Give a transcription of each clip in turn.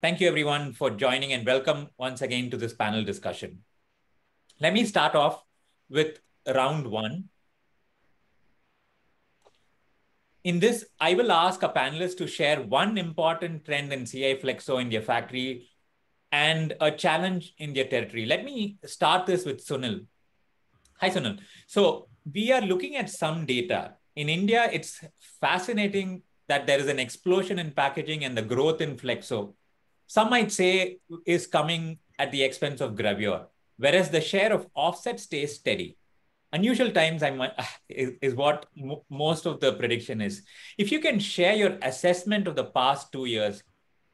Thank you everyone for joining and welcome once again to this panel discussion. Let me start off with round one. In this, I will ask a panelist to share one important trend in CI Flexo in their factory and a challenge in their territory. Let me start this with Sunil. Hi, Sunil. So we are looking at some data. In India, it's fascinating that there is an explosion in packaging and the growth in Flexo. Some might say is coming at the expense of gravure, whereas the share of offset stays steady. Unusual times is what most of the prediction is. If you can share your assessment of the past 2 years,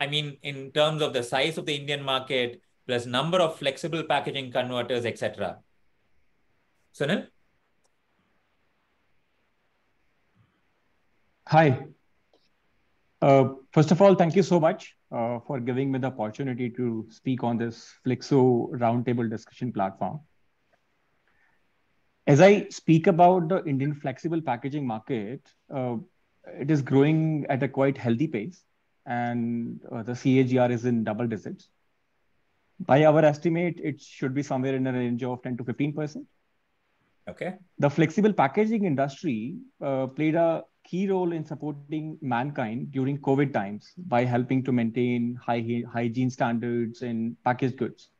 I mean, in terms of the size of the Indian market, plus number of flexible packaging converters, etc. Sunil? Hi. First of all, thank you so much for giving me the opportunity to speak on this Flexo Roundtable discussion platform. As I speak about the Indian flexible packaging market, it is growing at a quite healthy pace, and the CAGR is in double digits. By our estimate, it should be somewhere in a range of 10 to 15%. Okay. The flexible packaging industry played a key role in supporting mankind during COVID times by helping to maintain high hygiene standards in packaged goods.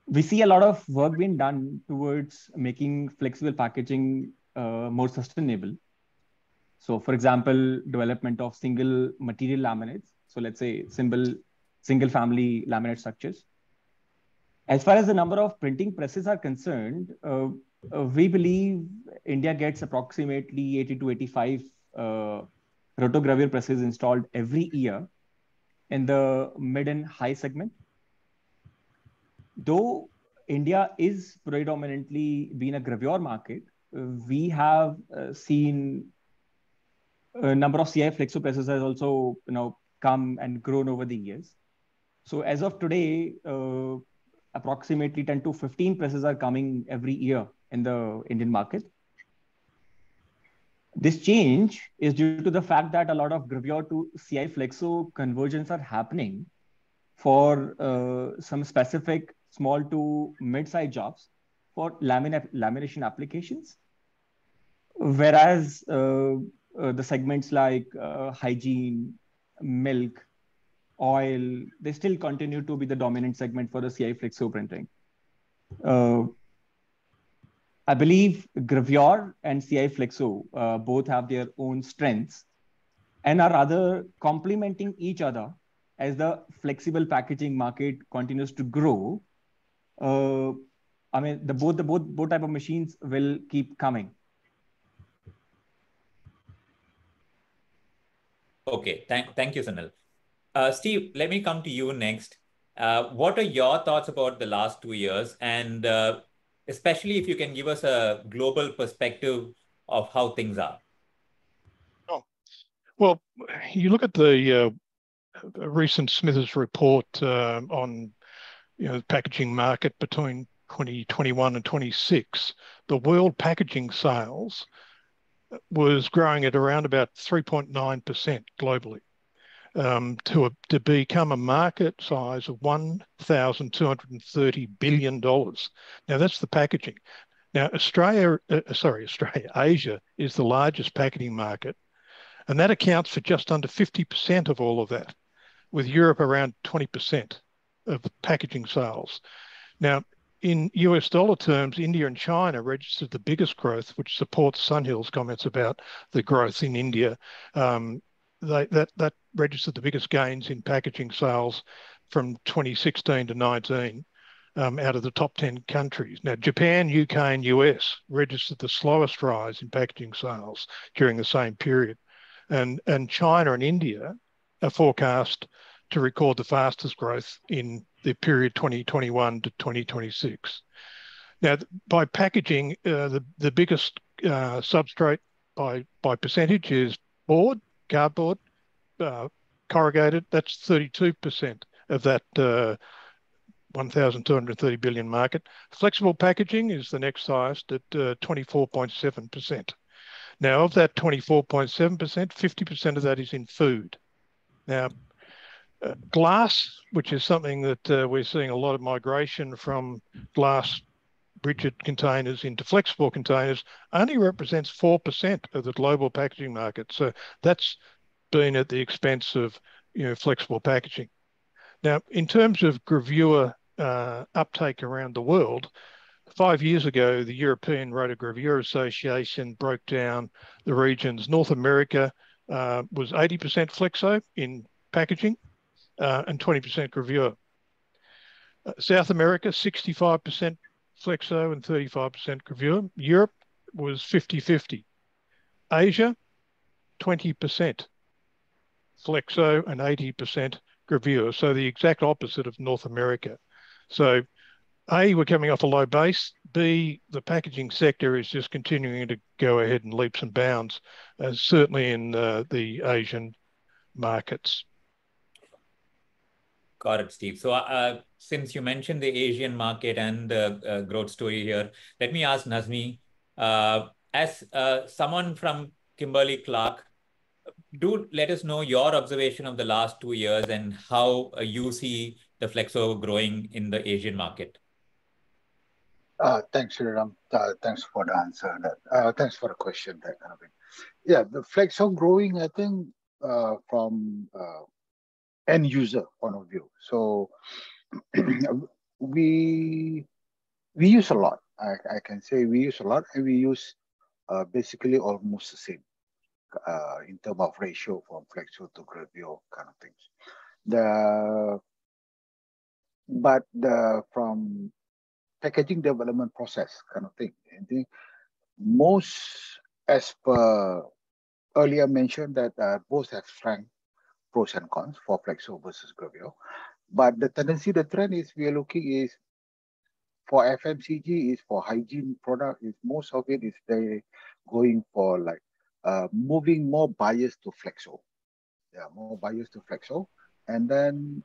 We see a lot of work being done towards making flexible packaging more sustainable. So, for example, development of single material laminates. So let's say single family laminate structures. As far as the number of printing presses are concerned, we believe India gets approximately 80 to 85 rotogravure presses installed every year in the mid and high segment. Though India is predominantly being a gravure market, we have seen a number of CI Flexo presses has also come and grown over the years. So as of today, approximately 10 to 15 presses are coming every year in the Indian market. This change is due to the fact that a lot of gravure to CI Flexo conversions are happening for some specific small to mid-sized jobs for lamination applications. Whereas the segments like hygiene, milk, oil, they still continue to be the dominant segment for the CI Flexo printing. I believe gravure and CI Flexo both have their own strengths and are rather complementing each other as the flexible packaging market continues to grow. I mean, both type of machines will keep coming. Okay, thank you, Sunil. Steve, let me come to you next. What are your thoughts about the last 2 years? And especially if you can give us a global perspective of how things are. Oh, well, you look at the recent Smithers report on the packaging market between 2021 and 26, the world packaging sales was growing at around about 3.9% globally. To become a market size of $1,230 billion. Now that's the packaging. Now Asia is the largest packaging market, and that accounts for just under 50% of all of that, with Europe around 20% of the packaging sales. Now, in US dollar terms, India and China registered the biggest growth, which supports Sunil's comments about the growth in India. That registered the biggest gains in packaging sales from 2016 to 19 out of the top 10 countries. Now, Japan, UK and US registered the slowest rise in packaging sales during the same period. And China and India are forecast to record the fastest growth in the period 2021 to 2026. Now, by packaging, the biggest substrate by percentage is board, cardboard, corrugated. That's 32% of that 1,230 billion market. Flexible packaging is the next highest at 24.7%. Now, of that 24.7%, 50% of that is in food. Now, Glass, which is something that we're seeing a lot of migration from glass rigid containers into flexible containers, only represents 4% of the global packaging market. So that's been at the expense of flexible packaging. Now, in terms of gravure uptake around the world, 5 years ago, the European Rotogravure Association broke down the regions. North America was 80% flexo in packaging and 20% gravure. South America, 65% flexo and 35% gravure. Europe was 50-50. Asia, 20% flexo and 80% gravure. So the exact opposite of North America. So A, we're coming off a low base. B, the packaging sector is just continuing to go ahead in leaps and bounds, certainly in the Asian markets. Got it, Steve. So since you mentioned the Asian market and the growth story here, let me ask Nazmi, as someone from Kimberly-Clark, do let us know your observation of the last 2 years and how you see the Flexo growing in the Asian market. Thanks, Sriram. Thanks for the answer. Thanks for the question. That kind of thing. Yeah, the Flexo growing, I think, from end user point of view. So we use a lot. I can say we use a lot, and we use basically almost the same in terms of ratio from Flexo to gravure kind of things. From packaging development process kind of thing, I think most, as per earlier mentioned, that both have strength, pros and cons for Flexo versus gravure. But the tendency, the trend is we are looking is for FMCG, is for hygiene product, is most of it is they going for like moving more buyers to Flexo. Yeah, more buyers to Flexo. And then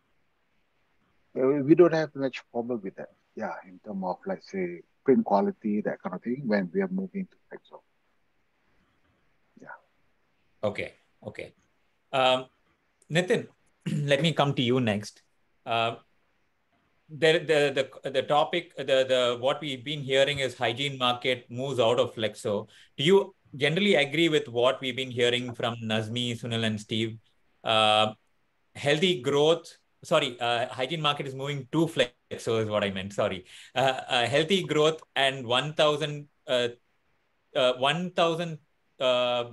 we don't have much problem with that. Yeah, in terms of, let's say, print quality, that kind of thing, when we are moving to Flexo. Yeah. Okay. Nitin, let me come to you next. The topic, what we've been hearing is hygiene market moves out of Flexo. Do you generally agree with what we've been hearing from Nazmi, Sunil, and Steve? Healthy growth. Sorry, hygiene market is moving to Flexo is what I meant. Sorry. Healthy growth and 1,000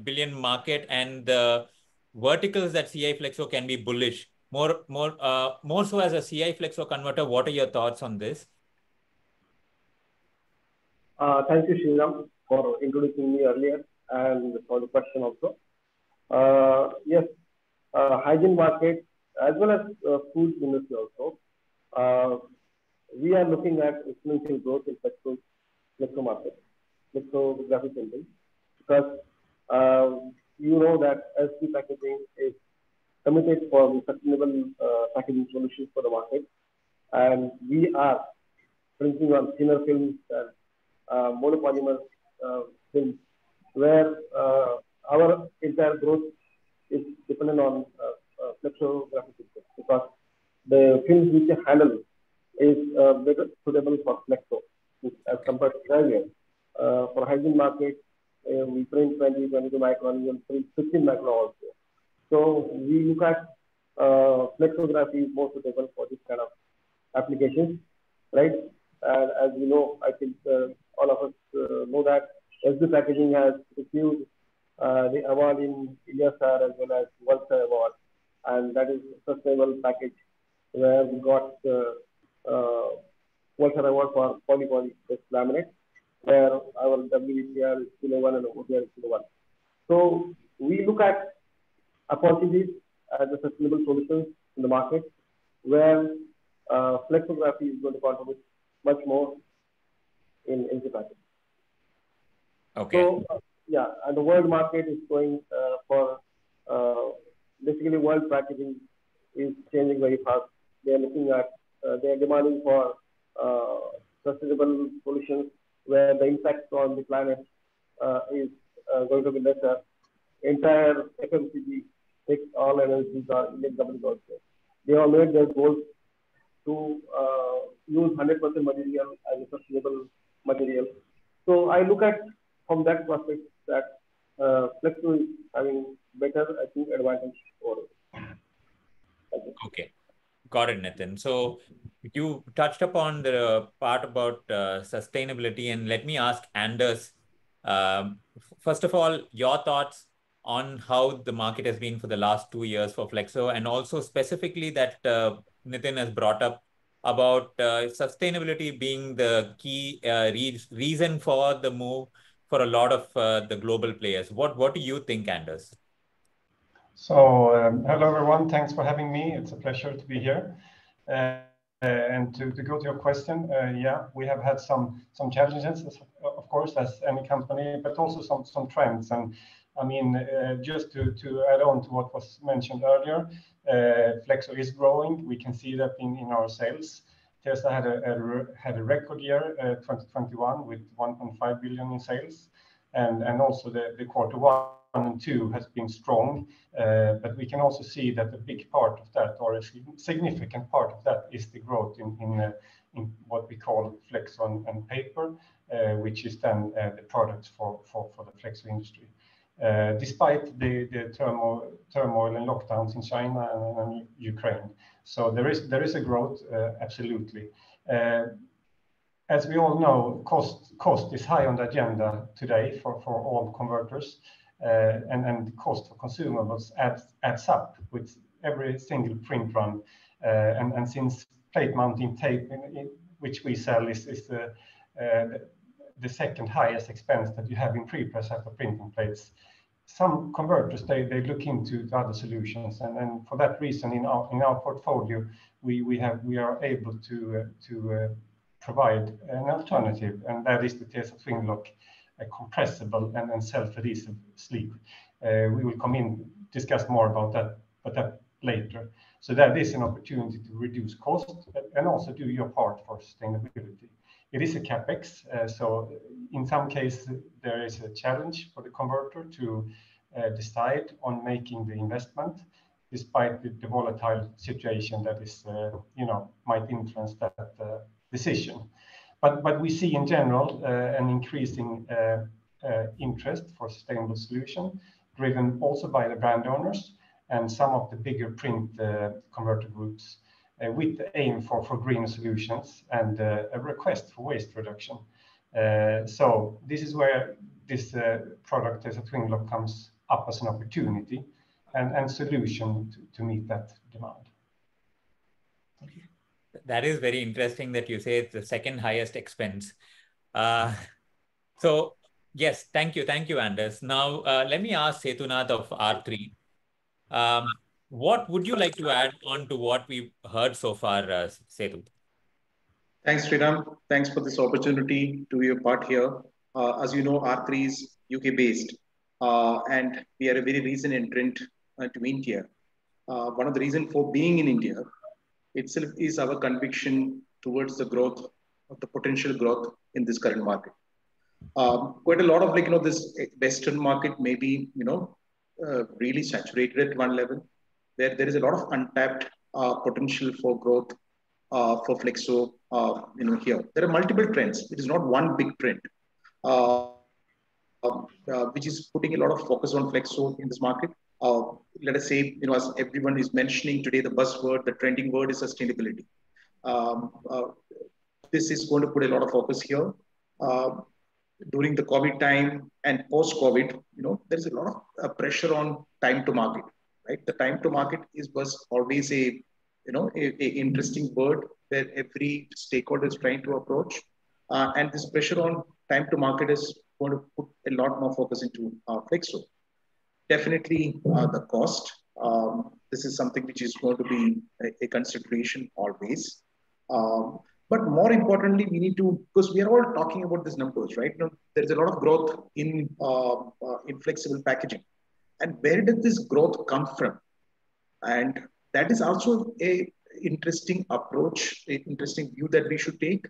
billion market, and the verticals that CI Flexo can be bullish. More so as a CI Flexo converter, what are your thoughts on this? Thank you, Sriram, for introducing me earlier and for the question also. Yes, hygiene market as well as food industry also. We are looking at exponential growth in Flexo market, flexography printing, because you know that SD packaging is committed for sustainable packaging solutions for the market, and we are printing on thinner films and monopolymer films, where our entire growth is dependent on flexography systems, because the films which are handled is better suitable for Flexo as compared to gravure. For hygiene market, we print 22 micron, we print 15 micron also. So we look at flexography is more suitable for this kind of applications, right? And as you know, I think all of us know that SD packaging has received the award in IASAR as well as WorldStar award, and that is sustainable package, where we got WorldStar award for poly-based laminate, where our WVCR is below 1 and OTR is below 1. So we look at opportunities as a sustainable solutions in the market, where flexography is going to contribute much more in the package. Okay. So yeah, and the world market is going for basically world packaging is changing very fast. They are looking at they are demanding for sustainable solutions where the impact on the planet is going to be lesser. Entire FMCG takes all energies are Indian companies also. they have made their goals to use 100% material as a sustainable material. So I look at from that perspective that Flexo is having better, I think, advantage over it. Okay. Got it, Nitin. So you touched upon the part about sustainability, and let me ask Anders, first of all, your thoughts on how the market has been for the last 2 years for Flexo, and also specifically that Nitin has brought up about sustainability being the key reason for the move for a lot of the global players. What do you think, Anders? So, hello everyone, thanks for having me. It's a pleasure to be here. And to go to your question, yeah, we have had some challenges, of course, as any company, but also some trends. And I mean, just to add on to what was mentioned earlier, Flexo is growing. We can see that in our sales. Tesa had a record year, 2021, with 1.5 billion in sales, and also the quarter 1 and 2 has been strong, but we can also see that a big part of that, or a significant part of that, is the growth in what we call Flexo and paper, which is then the products for the Flexo industry. Despite the turmoil and lockdowns in China and Ukraine, so there is a growth, absolutely. As we all know, cost is high on the agenda today for all converters. And the cost for consumables adds up with every single print run. And since plate mounting tape, which we sell, is the second highest expense that you have in pre-press after printing plates, some converters they look into other solutions, and for that reason, in our portfolio, we are able to provide an alternative, and that is the Tesa TwinLock, a compressible and self-adhesive sleeve. We will discuss more about that, but that later. So that is an opportunity to reduce cost and also do your part for sustainability. It is a capex, so in some cases there is a challenge for the converter to decide on making the investment, despite the volatile situation that is, might influence that decision. But we see in general an increasing interest for sustainable solution, driven also by the brand owners and some of the bigger print converter groups, with the aim for greener solutions and a request for waste reduction. So this is where this product as a TwinLock comes up as an opportunity and solution to meet that demand. That is very interesting that you say it's the second highest expense. So yes, thank you, Anders. Now let me ask Sethunath of R3. What would you like to add on to what we've heard so far, Sethu? Thanks, Sriram. Thanks for this opportunity to be a part here. As you know, R3 is UK-based, and we are a very recent entrant to India. One of the reasons for being in India itself is our conviction towards the growth of the potential growth in this current market. Quite a lot of this Western market may be really saturated at one level, where there is a lot of untapped potential for growth for Flexo. Here there are multiple trends. It is not one big trend, which is putting a lot of focus on Flexo in this market. Let us say, as everyone is mentioning today, the buzzword, the trending word is sustainability. This is going to put a lot of focus here. During the COVID time and post-COVID, there is a lot of pressure on time to market, right? The time to market was always a interesting word where every stakeholder is trying to approach. And this pressure on time to market is going to put a lot more focus into Flexo. Definitely the cost. This is something which is going to be a consideration always. But more importantly, we need to, because we are all talking about these numbers, right? There is a lot of growth in flexible packaging. And where did this growth come from? And that is also a interesting approach, an interesting view that we should take.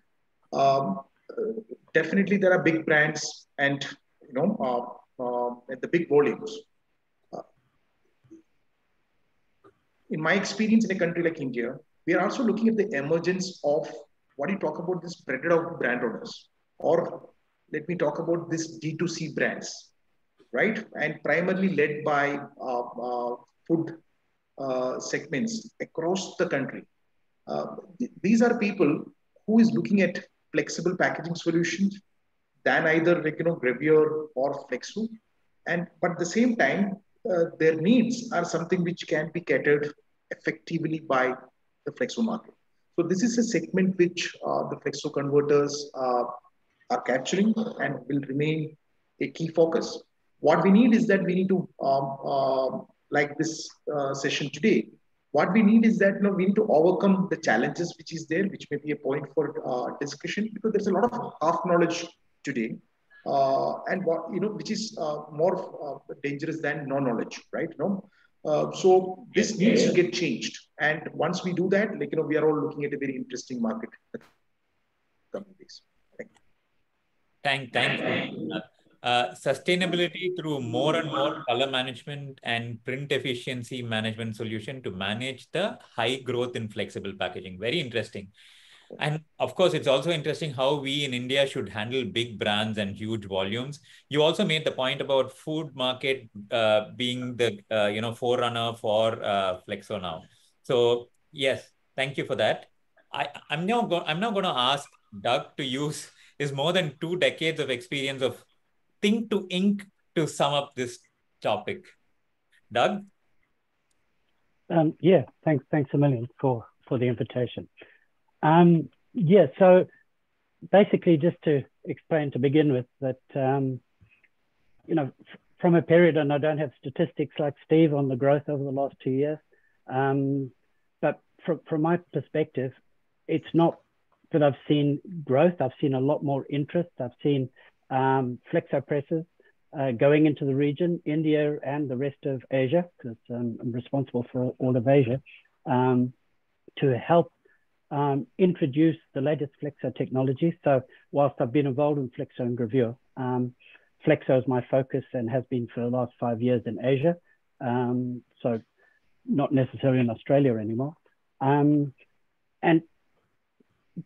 Definitely there are big brands and, at the big volumes. in my experience in a country like India, we are also looking at the emergence of what you talk about this spread out brand owners, or let me talk about this D2C brands, right? And primarily led by food segments across the country. These are people who is looking at flexible packaging solutions than either gravure or flexo, and but at the same time, their needs are something which can be catered effectively by the flexo market. So this is a segment which the flexo converters are capturing and will remain a key focus. What we need is that we need to, like this session today, what we need is that we need to overcome the challenges which is there, which may be a point for discussion, because there's a lot of half knowledge today, and what which is more dangerous than no knowledge, right? So this needs to get changed, and once we do that, we are all looking at a very interesting market coming days. Thank you. Sustainability through more and more color management and print efficiency management solution to manage the high growth in flexible packaging. Very interesting. And of course, it's also interesting how we in India should handle big brands and huge volumes. You also made the point about food market being the forerunner for Flexo now. So yes, thank you for that. I'm now going to ask Doug to use his more than 2 decades of experience of think to ink to sum up this topic. Doug? Yeah, thanks a million for the invitation. Yeah, so basically just to explain to begin with that, from a period, and I don't have statistics like Steve on the growth over the last 2 years, but from my perspective, it's not that I've seen growth. I've seen a lot more interest. I've seen flexo presses going into the region, India and the rest of Asia, because I'm responsible for all of Asia, to help introduce the latest flexo technology. So whilst I've been involved in flexo and gravure, flexo is my focus and has been for the last 5 years in Asia. So not necessarily in Australia anymore. And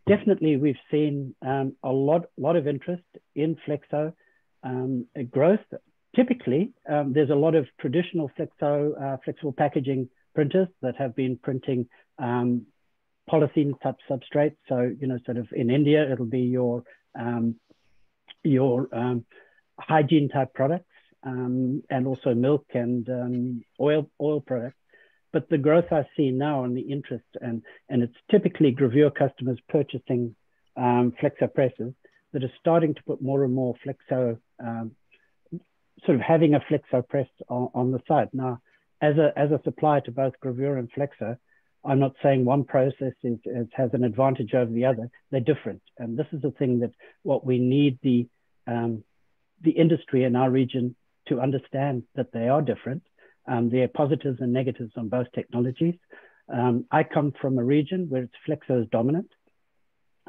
definitely we've seen a lot of interest in flexo growth. Typically, there's a lot of traditional flexible packaging printers that have been printing polythene type substrates. So, sort of in India, it'll be your hygiene type products, and also milk and oil products. But the growth I see now and the interest, and it's typically gravure customers purchasing flexo presses that are starting to put more and more flexo, sort of having a flexo press on the side. Now, as a supplier to both gravure and flexo, I'm not saying one process has an advantage over the other. They're different. And this is the thing that what we need the industry in our region to understand, that they are different. There are positives and negatives on both technologies. I come from a region where it's flexo is dominant.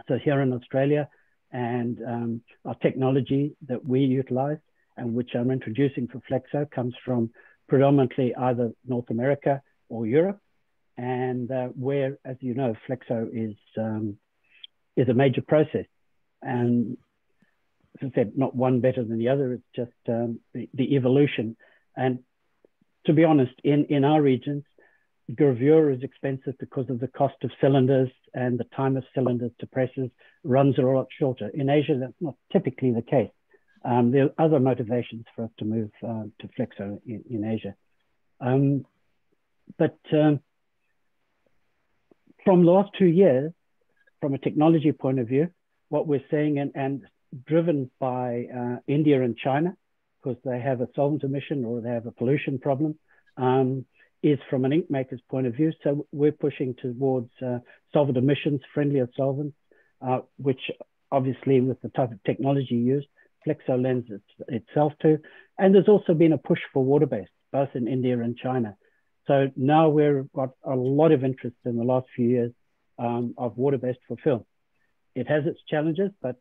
So here in Australia, and our technology that we utilize and which I'm introducing for flexo comes from predominantly either North America or Europe. And where, as you know, flexo is a major process. And as I said, not one better than the other. It's just the evolution. And to be honest, in our regions, gravure is expensive because of the cost of cylinders, and the time of cylinders to presses runs a lot shorter. In Asia, that's not typically the case. There are other motivations for us to move to flexo in Asia. But from the last 2 years, from a technology point of view, what we're seeing, and driven by India and China, because they have a solvent emission or they have a pollution problem, is from an ink maker's point of view. So we're pushing towards solvent emissions, friendlier solvents, which obviously with the type of technology used, flexo lends itself to. And there's also been a push for water-based, both in India and China. So now we've got a lot of interest in the last few years of water-based for film. It has its challenges, but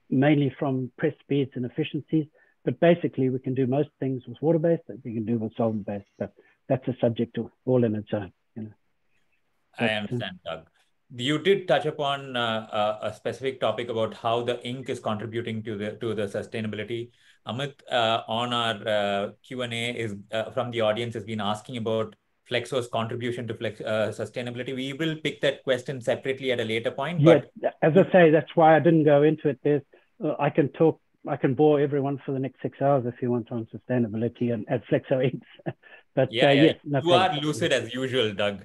mainly from press speeds and efficiencies. But basically, we can do most things with water-based that we can do with solvent-based. But that's a subject all in its own. I understand, Doug. You did touch upon a specific topic about how the ink is contributing to the sustainability. Amit, on our Q&A is from the audience has been asking about Flexo's contribution to sustainability. We will pick that question separately at a later point. Yeah, as I say, that's why I didn't go into it. I can bore everyone for the next 6 hours if you want on sustainability and Flexo inks. But yes, no you are lucid as usual, Doug.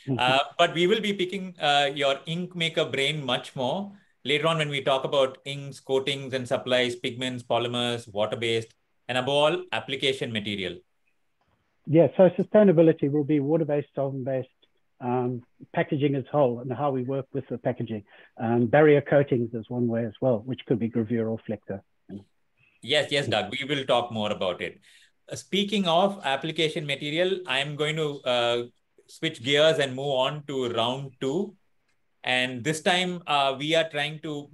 But we will be picking your ink maker brain much more later on when we talk about inks, coatings and supplies, pigments, polymers, water-based, and above all, application material. Yeah, so sustainability will be water-based, solvent-based, packaging as whole and how we work with the packaging. Barrier coatings is one way as well, which could be gravure or Flexo. Yes, Doug, we will talk more about it. Speaking of application material, I'm going to switch gears and move on to round 2. And this time we are trying to,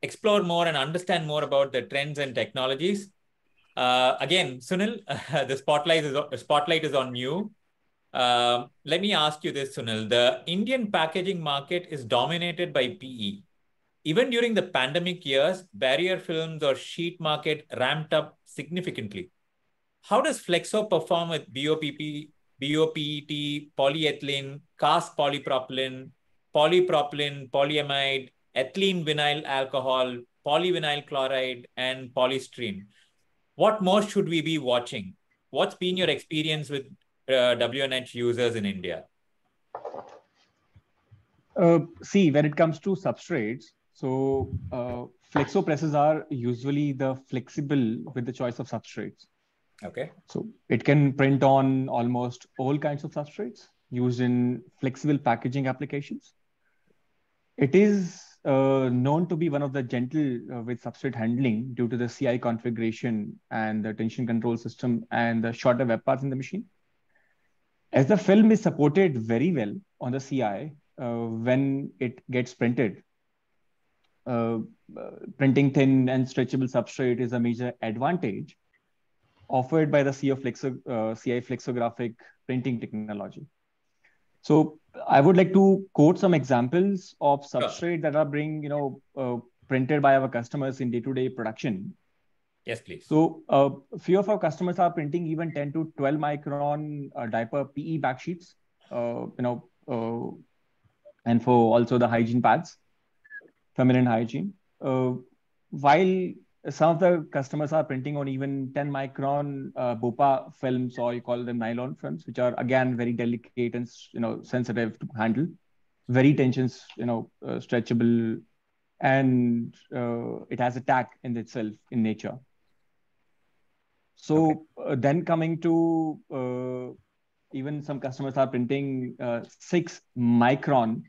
explore more and understand more about the trends and technologies. Again, Sunil, the spotlight is on you. Let me ask you this, Sunil. The Indian packaging market is dominated by PE. Even during the pandemic years, barrier films or sheet market ramped up significantly. How does Flexo perform with BOPP, BOPET, polyethylene, cast polypropylene, polyamide, ethylene vinyl alcohol, polyvinyl chloride, and polystyrene? What more should we be watching? What's been your experience with WNH users in India? See, when it comes to substrates, so Flexo presses are usually the flexible with the choice of substrates. Okay. So it can print on almost all kinds of substrates used in flexible packaging applications. It is known to be one of the gentle with substrate handling due to the CI configuration and the tension control system and the shorter web paths in the machine. As the film is supported very well on the CI when it gets printed, printing thin and stretchable substrate is a major advantage offered by the CI flexographic printing technology. So I would like to quote some examples of substrate that are being, printed by our customers in day-to-day production. Yes, please. So a few of our customers are printing even 10 to 12 micron diaper PE backsheets, and for also the hygiene pads, feminine hygiene. While some of the customers are printing on even 10 micron BOPA films, or you call them nylon films, which are again very delicate and sensitive to handle, very tensions, stretchable, and it has a tack in itself in nature. So then coming to even some customers are printing 6 micron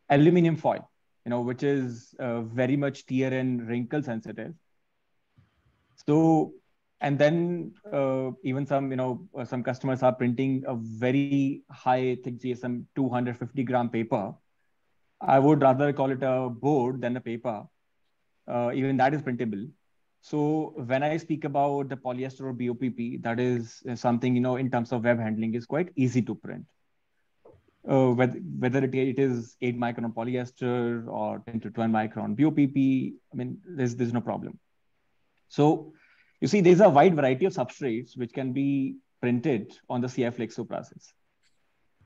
aluminum foil, which is very much tear and wrinkle sensitive. So, and then even some customers are printing a very high thick GSM 250 gram paper. I would rather call it a board than a paper. Even that is printable. So when I speak about the polyester or BOPP, that is something, in terms of web handling is quite easy to print. Whether it is 8 micron polyester or 10 to 12 micron BOPP, I mean, there's no problem. So you see, there's a wide variety of substrates which can be printed on the CI Flexo process.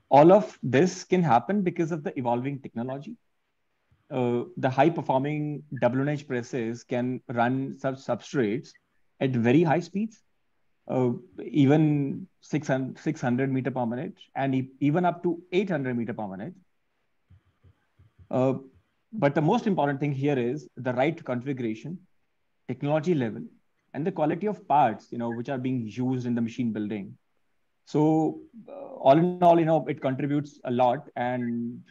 All of this can happen because of the evolving technology. The high-performing WNH presses can run such substrates at very high speeds, even 600 meter per minute, and even up to 800 meter per minute. But the most important thing here is the right configuration, technology level, and the quality of parts, which are being used in the machine building. So all in all, it contributes a lot, and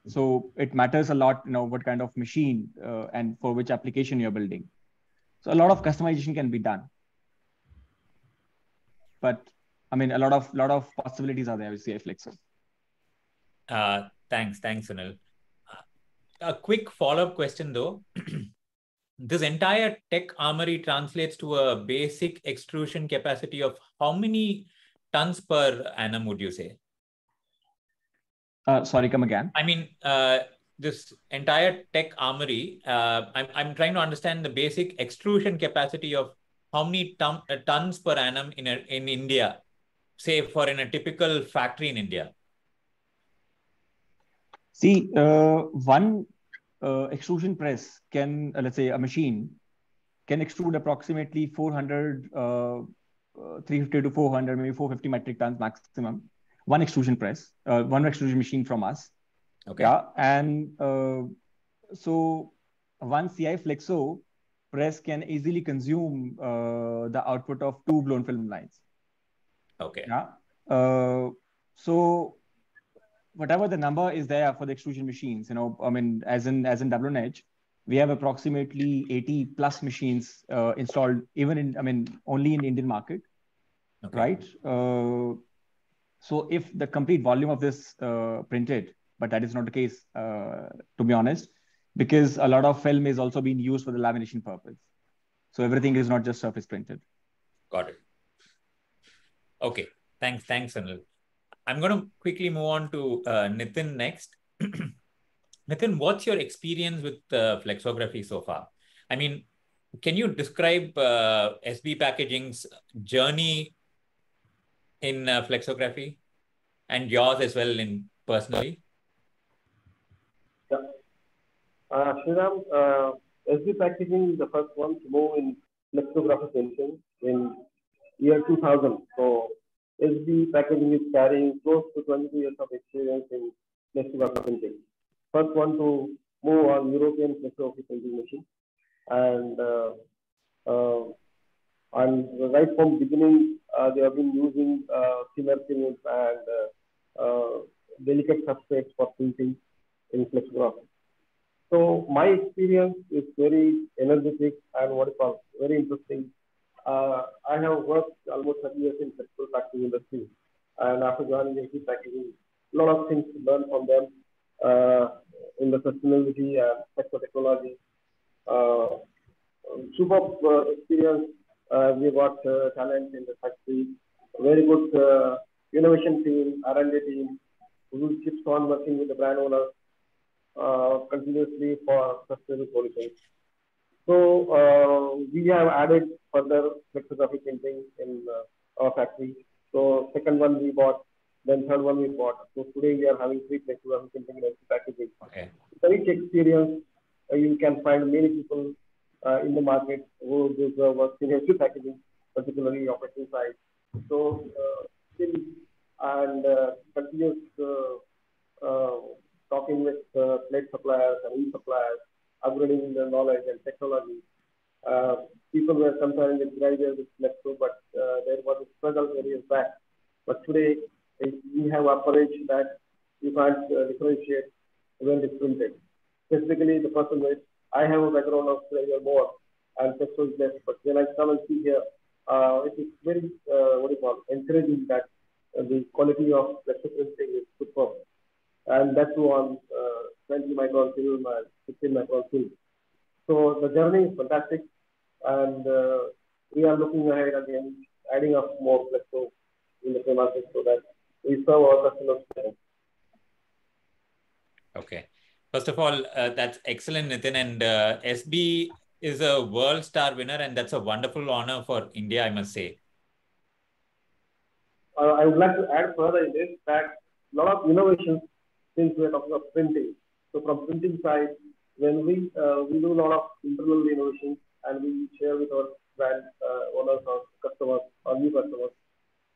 so it matters a lot, what kind of machine and for which application you're building. So a lot of customization can be done. But I mean, a lot of possibilities are there with CI Flexo. Thanks, Sunil. A quick follow-up question though. this entire tech armory translates to a basic extrusion capacity of how many tons per annum, would you say? Sorry, come again. I mean, this entire tech armory, I'm trying to understand the basic extrusion capacity of how many tons per annum in India, say in a typical factory in India. See, one extrusion press can, let's say a machine, can extrude approximately 400, 350 to 400, maybe 450 metric tons maximum. One extrusion press, one extrusion machine from us. Okay. Yeah, and so one CI Flexo press can easily consume the output of 2 blown film lines. Okay. Yeah. So whatever the number is there for the extrusion machines, I mean, as in WNH, we have approximately 80 plus machines installed, even in, I mean, only in Indian market, okay. Right? So if the complete volume of this printed, but that is not the case, to be honest, because a lot of film is also being used for the lamination purpose. So everything is not just surface printed. Got it. Okay. Thanks, Sunil. I'm going to quickly move on to Nitin next. Nitin, what's your experience with flexography so far? I mean, can you describe SB Packaging's journey in flexography and yours as well in personally? Yeah. Sriram, SB Packaging is the first one to move in flexography printing in year 2000. So SB Packaging is carrying close to 22 years of experience in flexography printing. First one to move on European flexography printing machine, and right from beginning they have been using thinner films and delicate substrates for printing in flexography. So my experience is very energetic and very interesting. I have worked almost 30 years in flexible packaging industry, and after joining SB Packaging, a lot of things to learn from them in the sustainability and flexo technology. Super experience. We got talent in the factory, very good innovation team, R&D team, who keeps on working with the brand owners continuously for sustainable solutions. So we have added further flexography printing in our factory. So second one we bought, then third one we bought. So today we are having 3 flexography printing in SB Packaging. Okay. It's a rich experience. You can find many people in the market who work in SB Packaging, particularly operating side. So still and continuous talking with plate suppliers and e-suppliers, upgrading their knowledge and technology. People were comparing with graduates with Flexo, but there was a struggle years back. But today, we have approach that you can't differentiate when it's printed. Specifically, the person with, I have a background of player more and Flexo is less, but when I come and see here, it is very, encouraging that the quality of Flexo printing is superb. And that's on 20 micron film and 15 micron film. So the journey is fantastic, and we are looking ahead again, adding up more Flexo in the market so that we serve our customers better. Okay. First of all, that's excellent, Nitin. And SB is a World Star winner, and that's a wonderful honor for India, I must say. I would like to add further in this that a lot of innovations since we're talking of printing. So from printing side, when we do a lot of internal innovations and we share with our brand owners or customers or new customers,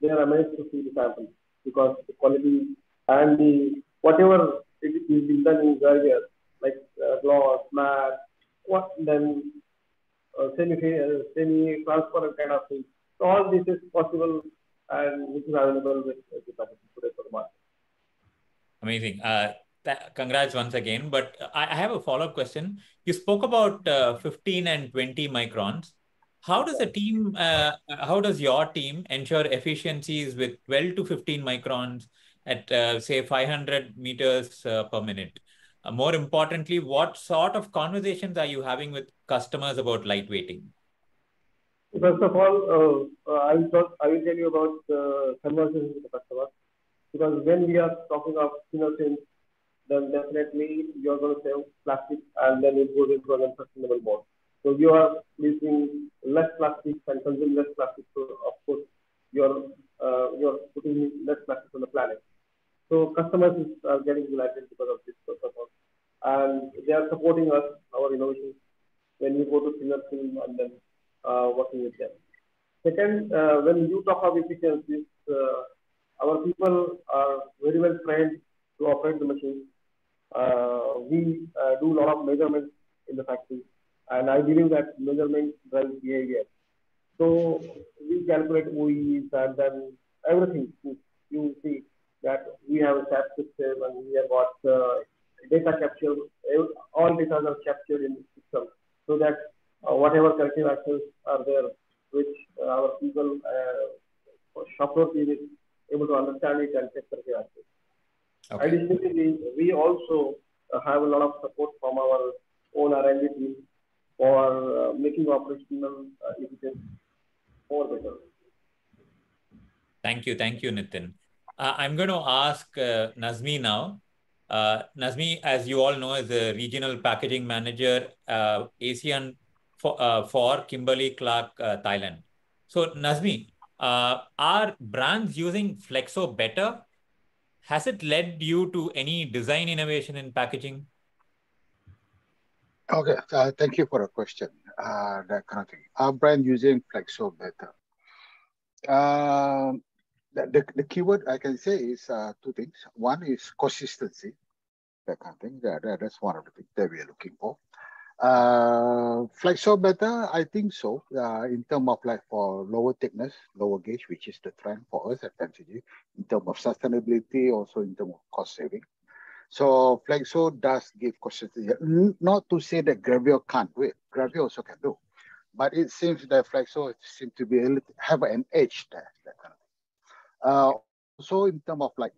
they are amazed to see the sample because the quality and the whatever it is being done in barriers like gloss, matte, then semi-transparent kind of thing. So all this is possible and which is available with the packaging today for the market. Amazing. Congrats once again. But I have a follow-up question. You spoke about 15 and 20 microns. How does how does your team ensure efficiencies with 12 to 15 microns at say 500 meters per minute? More importantly, what sort of conversations are you having with customers about lightweighting? First of all, I will tell you about conversations with the customers, because when we are talking of thinner films, then definitely you're going to save plastic, and then it goes into an unsustainable mode. So you are using less plastic and consuming less plastic. So of course you're putting less plastic on the planet. So customers are getting delighted because of this, first of all, and they are supporting us, our innovations, when we go to thinner film and then working with them. Second, when you talk of efficiencies, our people are very well trained to operate the machine. We do a lot of measurements in the factory, and I believe that measurement drives behavior. So we calculate OEs, and then everything. You see that we have a SAP system, and we have got data capture. All data are captured in the system, so that whatever corrective actions are there, which our people, shop floor team is able to understand it and take corrective actions. Okay. Additionally, we also have a lot of support from our own R&D team for making operational efficiency more better. Thank you, Nitin. I'm going to ask Nazmi now. Nazmi, as you all know, is the Regional Packaging Manager, ASEAN for Kimberly-Clark Thailand. So Nazmi, are brands using Flexo better? Has it led you to any design innovation in packaging? Okay, thank you for the question. That kind of thing. Are brands using Flexo better? The keyword I can say is two things. One is consistency, that kind of thing. That's one of the things that we are looking for. Flexo better, I think so. In terms of like for lower thickness, lower gauge, which is the trend for us at FMCG, in terms of sustainability, also in terms of cost saving. So Flexo does give consistency. Not to say that Gravure can't do it. Gravure also can do. But it seems that Flexo seems to be have an edge there, that kind of thing. Also in terms of like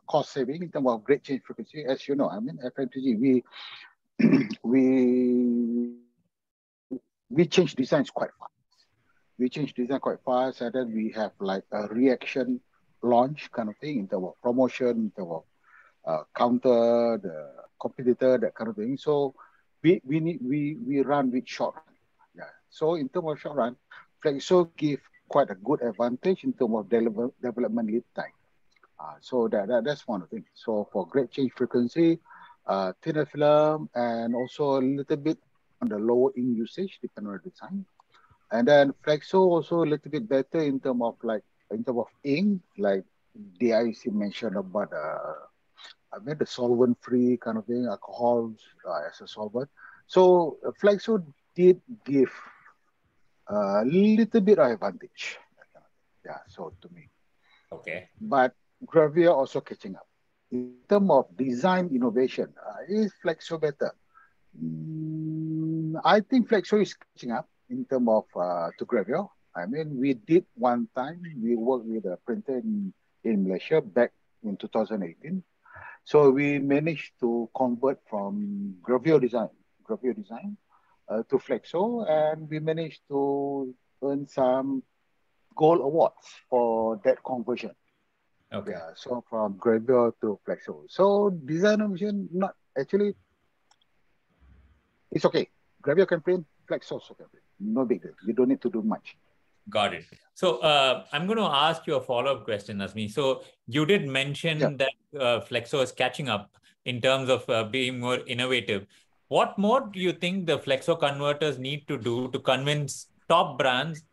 cost saving, in terms of great change frequency, as you know, I mean, FMCG, we change designs quite fast. We change design quite fast, and then we have like a reaction launch kind of thing in terms of promotion, in terms of counter the competitor, that kind of thing. So we run with short run. Yeah. So in terms of short run, Flexo give quite a good advantage in terms of development lead time. So that's one of the things. So for great change frequency, thinner film, and also a little bit on the lower ink usage depending on the design. And then Flexo also a little bit better in terms of ink, like DIC mentioned about the solvent-free kind of thing, alcohols as a solvent. So Flexo did give a little bit of advantage. Yeah, so to me. Okay. But Gravure also catching up. In terms of design innovation, is Flexo better? I think Flexo is catching up in terms of to Gravure. I mean, we did one time, we worked with a printer in Malaysia back in 2018. So we managed to convert from Gravure design to Flexo, and we managed to earn some gold awards for that conversion. Okay. Yeah, so from Gravure to Flexo. So design innovation, not actually, it's okay. Gravure can print, Flexo also can print. No big deal. You don't need to do much. Got it. So I'm going to ask you a follow-up question, Nazmi. So you did mention that Flexo is catching up in terms of being more innovative. What more do you think the Flexo converters need to do to convince top brands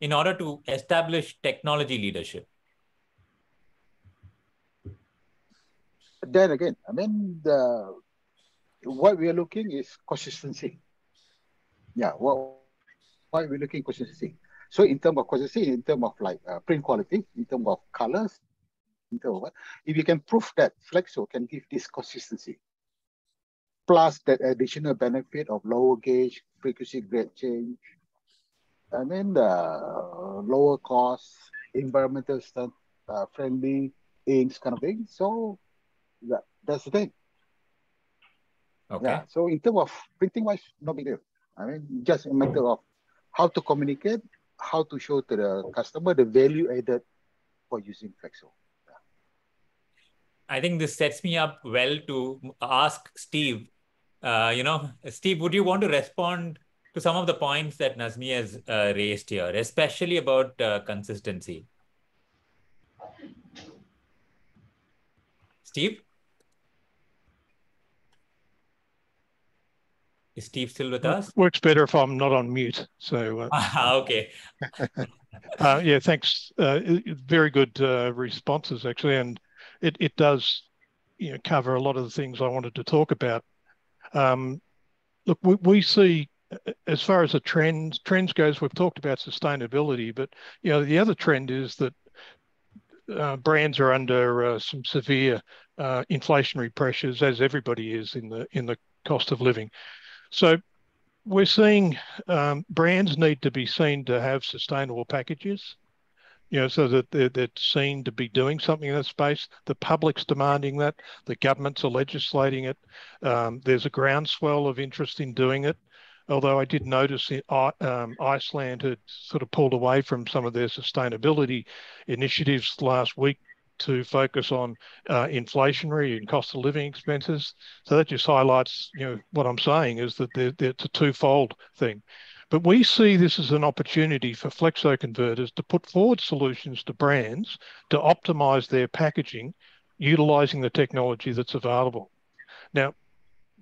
in order to establish technology leadership? Then again, I mean, what we are looking is consistency. Yeah, what we're looking consistency. So in terms of consistency, in terms of like print quality, in terms of colors, in terms of what, if you can prove that Flexo can give this consistency, plus that additional benefit of lower gauge, frequency grade change, I mean the lower cost, environmental friendly inks kind of thing. So that's the thing. Okay. Yeah. So in terms of printing wise, no big deal. I mean, just a matter of how to communicate, how to show to the customer the value added for using Flexo. I think this sets me up well to ask Steve. Steve, would you want to respond to some of the points that Nazmi has raised here, especially about consistency? Steve? Is Steve still with us? Works better if I'm not on mute. So okay. Yeah, thanks. Very good responses actually, and it does cover a lot of the things I wanted to talk about. Look, we see, as far as the trends goes, we've talked about sustainability, but the other trend is that brands are under some severe inflationary pressures, as everybody is in the cost of living. So we're seeing brands need to be seen to have sustainable packages, so that they're seen to be doing something in that space. The public's demanding that. The governments are legislating it. There's a groundswell of interest in doing it. Although I did notice Iceland had sort of pulled away from some of their sustainability initiatives last week to focus on inflationary and cost of living expenses. So that just highlights, what I'm saying is that it's a twofold thing. But we see this as an opportunity for Flexo converters to put forward solutions to brands to optimize their packaging, utilizing the technology that's available. Now,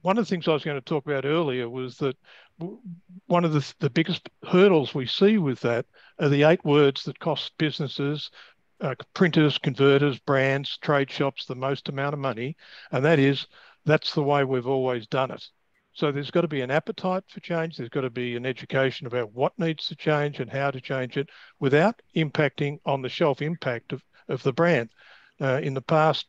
one of the things I was going to talk about earlier was that one of the biggest hurdles we see with that are the 8 words that cost businesses, printers, converters, brands, trade shops, the most amount of money, and that's the way we've always done it. So there's got to be an appetite for change. There's got to be an education about what needs to change and how to change it without impacting on the shelf impact of the brand. In the past,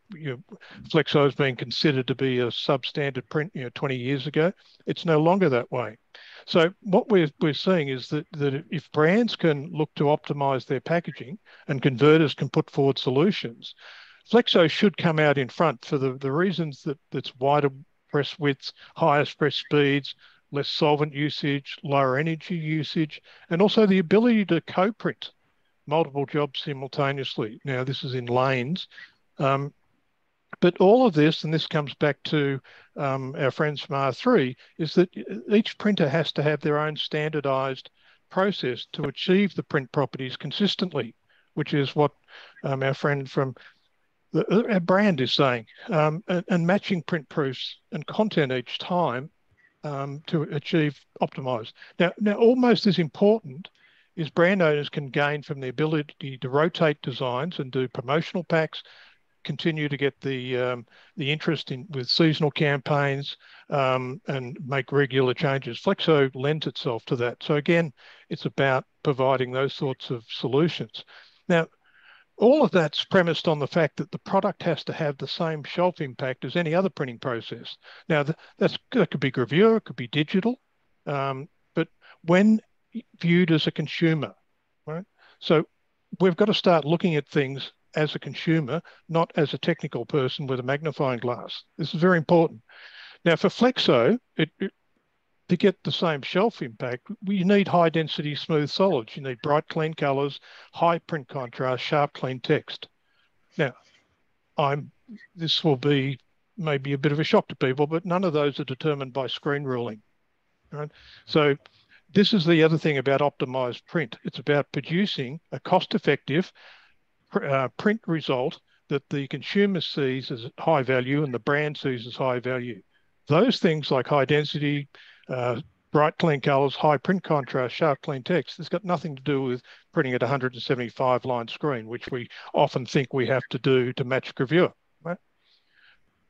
Flexo has been considered to be a substandard print 20 years ago. It's no longer that way. So what we're seeing is that if brands can look to optimize their packaging and converters can put forward solutions, Flexo should come out in front for the reasons that it's wider press widths, higher press speeds, less solvent usage, lower energy usage, and also the ability to co-print multiple jobs simultaneously. Now, this is in lanes. But all of this, and this comes back to our friends from R3, is that each printer has to have their own standardized process to achieve the print properties consistently, which is what our friend from our brand is saying, and matching print proofs and content each time to achieve optimize. Now, almost as important is brand owners can gain from the ability to rotate designs and do promotional packs, continue to get the interest with seasonal campaigns, and make regular changes. Flexo lends itself to that. So again, it's about providing those sorts of solutions. Now, all of that's premised on the fact that the product has to have the same shelf impact as any other printing process. Now, that could be gravure, it could be digital, but when viewed as a consumer, right? So we've got to start looking at things as a consumer, not as a technical person with a magnifying glass. This is very important. Now, for Flexo, to get the same shelf impact, you need high density smooth solids. You need bright, clean colors, high print contrast, sharp, clean text. Now, this will be maybe a bit of a shock to people, but none of those are determined by screen ruling, right? So this is the other thing about optimized print. It's about producing a cost-effective print result that the consumer sees as high value and the brand sees as high value. Those things like high density, bright clean colors, high print contrast, sharp clean text, it's got nothing to do with printing at 175 line screen, which we often think we have to do to match gravure. Right?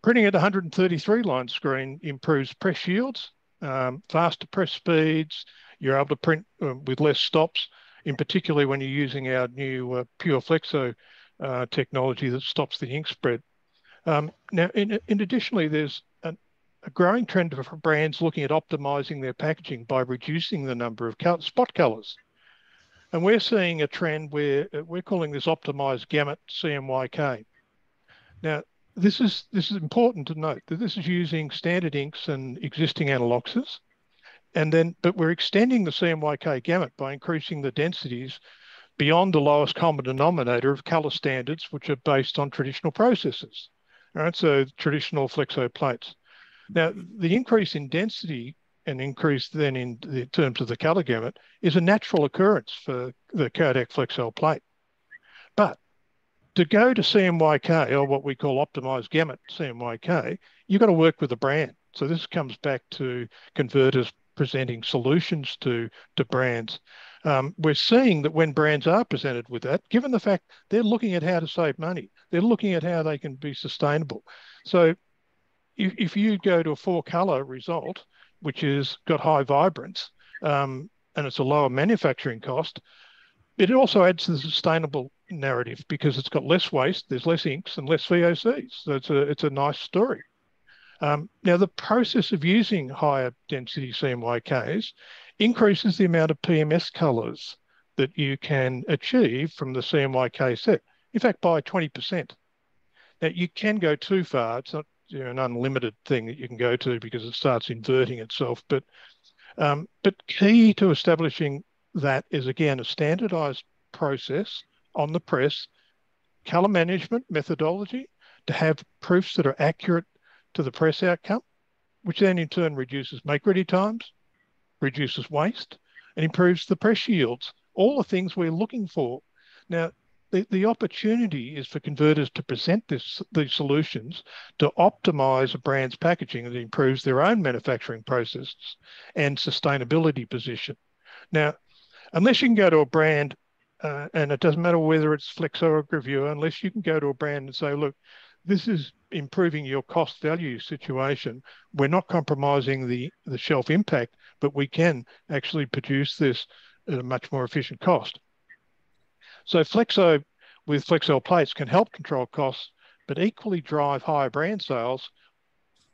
Printing at 133 line screen improves press yields, faster press speeds, you're able to print with less stops, in particularly when you're using our new Pure Flexo technology that stops the ink spread. Now, in additionally, there's a growing trend for brands looking at optimizing their packaging by reducing the number of spot colors. And we're seeing a trend where we're calling this optimized gamut CMYK. Now, this is important to note that this is using standard inks and existing analoxes, but we're extending the CMYK gamut by increasing the densities beyond the lowest common denominator of colour standards, which are based on traditional processes. All right, so traditional flexo plates. Now, the increase in density and increase then in the terms of the colour gamut is a natural occurrence for the Kodak Flexo plate. But to go to CMYK, or what we call optimized gamut CMYK, you've got to work with a brand. So this comes back to converters presenting solutions to brands. We're seeing that when brands are presented with that, given the fact they're looking at how to save money, they're looking at how they can be sustainable. So if you go to a 4-color result, which is got high vibrance, and it's a lower manufacturing cost, it also adds to the sustainable narrative because it's got less waste, there's less inks and less VOCs. So it's a nice story. Now, the process of using higher density CMYKs increases the amount of PMS colours that you can achieve from the CMYK set, in fact, by 20%. Now, you can go too far. It's not an unlimited thing that you can go to because it starts inverting itself. But key to establishing that is, again, a standardised process on the press, colour management methodology to have proofs that are accurate to the press outcome, which then in turn reduces make-ready times, reduces waste, and improves the press yields, all the things we're looking for. Now, the opportunity is for converters to present these solutions to optimize a brand's packaging that improves their own manufacturing processes and sustainability position. Now, unless you can go to a brand, and it doesn't matter whether it's flexography, unless you can go to a brand and say, look, this is improving your cost value situation. We're not compromising the shelf impact, but we can actually produce this at a much more efficient cost. So Flexo with Flexo plates can help control costs, but equally drive higher brand sales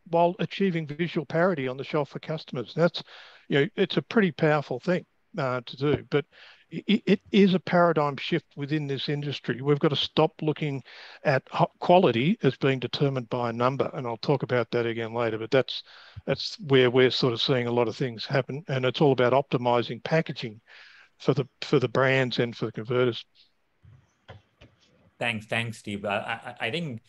while achieving visual parity on the shelf for customers. That's, it's a pretty powerful thing to do, but it is a paradigm shift within this industry. We've got to stop looking at quality as being determined by a number, and I'll talk about that again later, but that's where we're sort of seeing a lot of things happen, and it's all about optimizing packaging for the brands and for the converters. Thanks, Steve. I think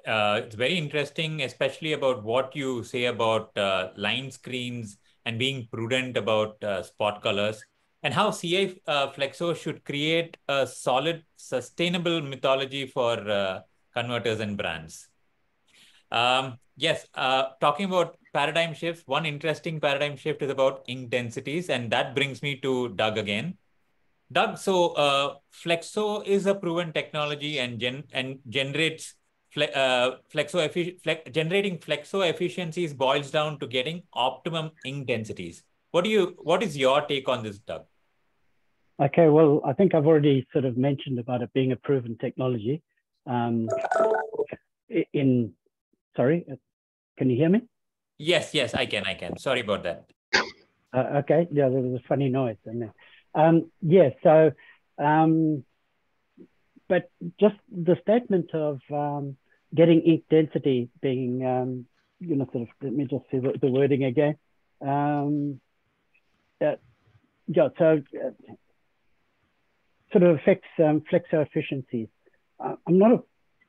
it's very interesting, especially about what you say about line screens and being prudent about spot colors, and how CI Flexo should create a solid, sustainable methodology for converters and brands. Yes, talking about paradigm shifts, one interesting paradigm shift is about ink densities, and that brings me to Doug again. Doug, so Flexo is a proven technology and generates generating Flexo efficiencies boils down to getting optimum ink densities. What is your take on this, Doug? Okay, well, I think I've already sort of mentioned about it being a proven technology. Sorry, can you hear me? Yes, I can. Sorry about that. Okay, yeah, there was a funny noise in there. Yeah, so, but just the statement of getting ink density being, sort of, let me just see the wording again. Yeah, so sort of affects Flexo efficiencies. I'm not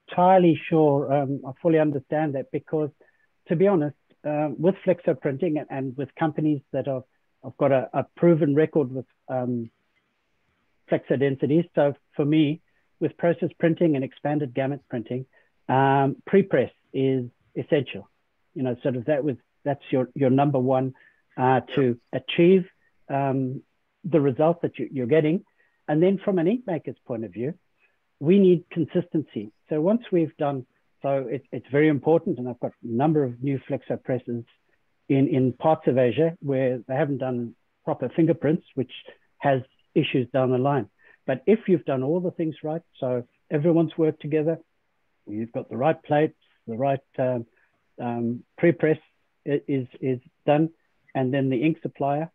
entirely sure I fully understand that, because to be honest, with Flexo printing and with companies that have got a proven record with Flexo densities. So for me, with process printing and expanded gamut printing, pre-press is essential. Sort of that's your number one to achieve the result that you're getting. And then from an ink maker's point of view, we need consistency. So once we've done, so it's very important, and I've got a number of new Flexo presses in parts of Asia where they haven't done proper fingerprints, which has issues down the line. But if you've done all the things right, so everyone's worked together, you've got the right plates, the right pre-press is done, and then the ink supplier,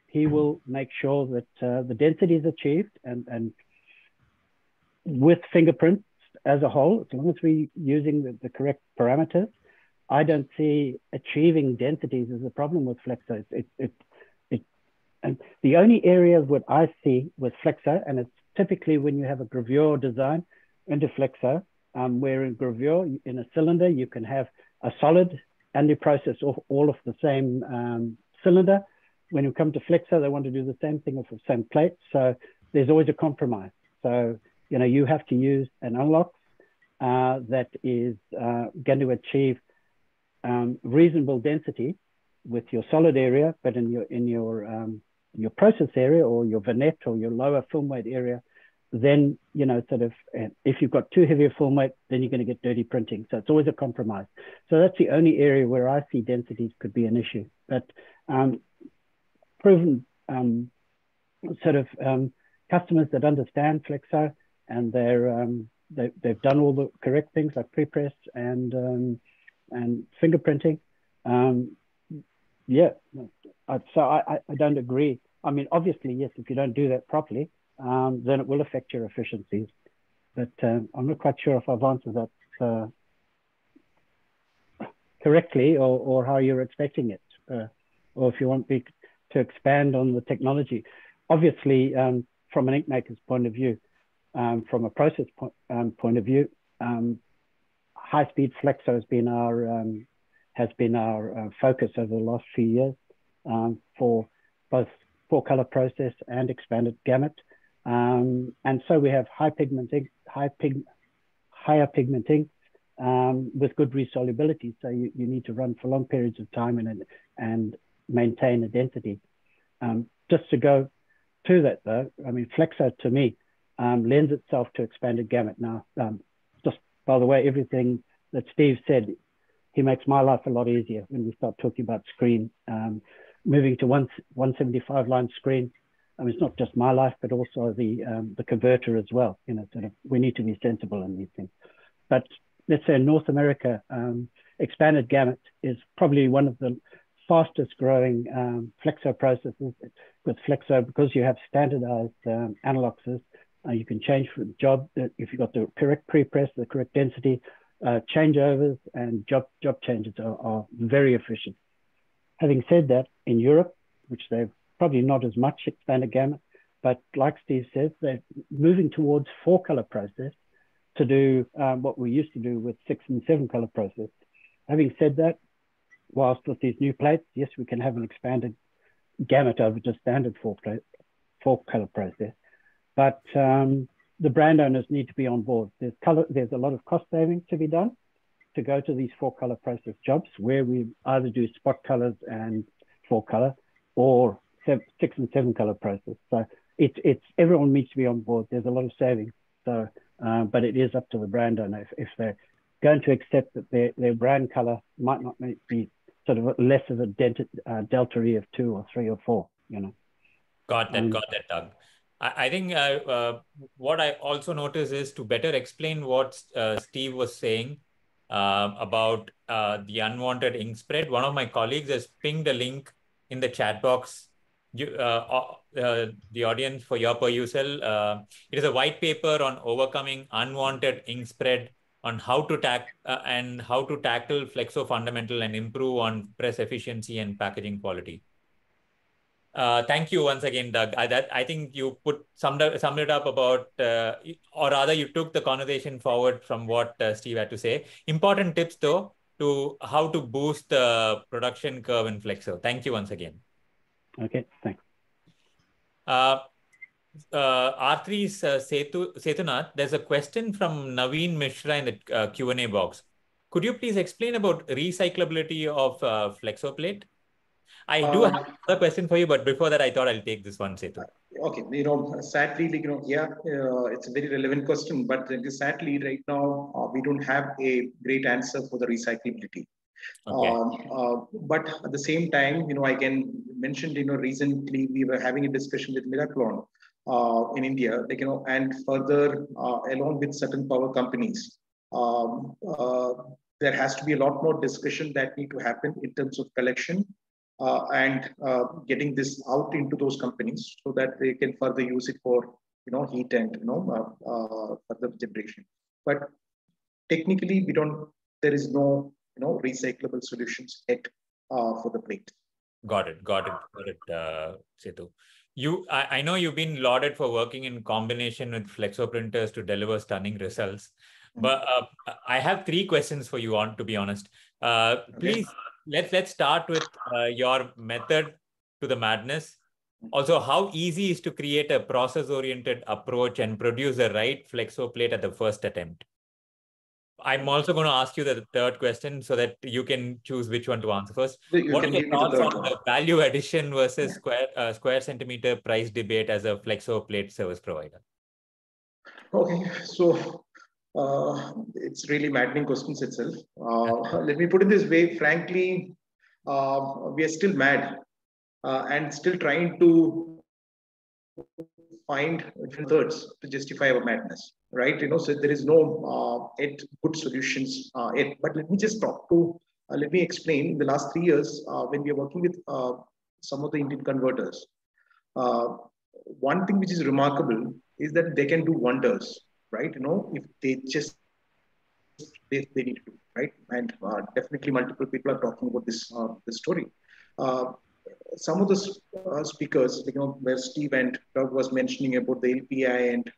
he will make sure that the density is achieved, and with fingerprints as a whole, as long as we're using the correct parameters, I don't see achieving densities as a problem with Flexo. And the only area what I see with Flexo, and it's typically when you have a gravure design into Flexo, where in gravure, in a cylinder, you can have a solid and you process all of the same cylinder. When you come to Flexo, they want to do the same thing with the same plate. So there's always a compromise. So, you know, you have to use an unlock that is going to achieve reasonable density with your solid area, but in your process area or your vignette or your lower film weight area, then, you know, sort of, if you've got too heavy a film weight, then you're going to get dirty printing. So it's always a compromise. So that's the only area where I see densities could be an issue. But proven customers that understand Flexo and they've done all the correct things like pre-press and fingerprinting. So I don't agree. I mean, obviously, yes, if you don't do that properly, then it will affect your efficiencies. But I'm not quite sure if I've answered that correctly or how you're expecting it, or if you want me to expand on the technology. Obviously, from an ink maker's point of view, from a process point of view, high-speed Flexo has been our focus over the last few years for both four-color process and expanded gamut. And so we have higher pigmenting with good resolubility. So you need to run for long periods of time and maintain a density. Just to go to that though, I mean, Flexo to me lends itself to expanded gamut. Now, just by the way, everything that Steve said, he makes my life a lot easier when we start talking about screen. Moving to 175 line screen, I mean, it's not just my life, but also the converter as well. You know, sort of, we need to be sensible in these things. But let's say in North America, expanded gamut is probably one of the fastest growing Flexo processes. With Flexo, because you have standardized analoxes, you can change for the job if you've got the correct pre-press, the correct density, changeovers and job changes are very efficient. Having said that, in Europe, which they've probably not as much expanded gamut, but like Steve says, they're moving towards 4-color process to do what we used to do with 6 and 7 color process. Having said that, whilst with these new plates, yes, we can have an expanded gamut over just standard 4-color process, but the brand owners need to be on board. There's a lot of cost saving to be done to go to these 4-color process jobs where we either do spot colors and 4-color or 6 and 7-color process. So it's everyone needs to be on board. There's a lot of savings. So, but it is up to the brand owner if they're going to accept that their brand color might not be sort of less of a delta of 2 or 3 or 4. You know. Got that, Doug. I think what I also noticed is to better explain what Steve was saying about the unwanted ink spread. One of my colleagues has pinged a link in the chat box. The audience for your perusal. It is a white paper on overcoming unwanted ink spread on how to tackle Flexo fundamental and improve on press efficiency and packaging quality. Thank you once again, Doug. I think you summed it up about, or rather you took the conversation forward from what Steve had to say. Important tips though, to how to boost the production curve in Flexo. Thank you once again. Okay, thanks. R3's Sethunath, there's a question from Naveen Mishra in the Q&A box. Could you please explain about recyclability of Flexo plate? I do have another question for you, but before that, I thought I'll take this one, Sethu. Okay, sadly, it's a very relevant question, but sadly, right now, we don't have a great answer for the recyclability. Okay. But at the same time, I can mention, recently we were having a discussion with Miraclon in India, and further, along with certain power companies, there has to be a lot more discussion that need to happen in terms of collection and getting this out into those companies so that they can further use it for, heat and, further generation. but technically there is no recyclable solutions yet for the plate. Got it, Sethu. I know you've been lauded for working in combination with flexo printers to deliver stunning results. But I have 3 questions for you, to be honest. Please, let's start with your method to the madness. Also, how easy is to create a process-oriented approach and produce the right flexo plate at the first attempt? I'm also going to ask you the 3rd question so that you can choose which one to answer first. What are your thoughts on the value addition versus square centimeter price debate as a flexo plate service provider? Okay, so it's really maddening questions itself. Let me put it this way. Frankly, we are still mad and still trying to find methods to justify our madness, right? So there is no good solutions yet. But let me just let me explain. In the last 3 years, when we are working with some of the Indian converters, one thing which is remarkable is that they can do wonders, right? If they just they need to, right? And definitely multiple people are talking about this story. Some of the speakers, where Steve and Doug was mentioning about the LPI and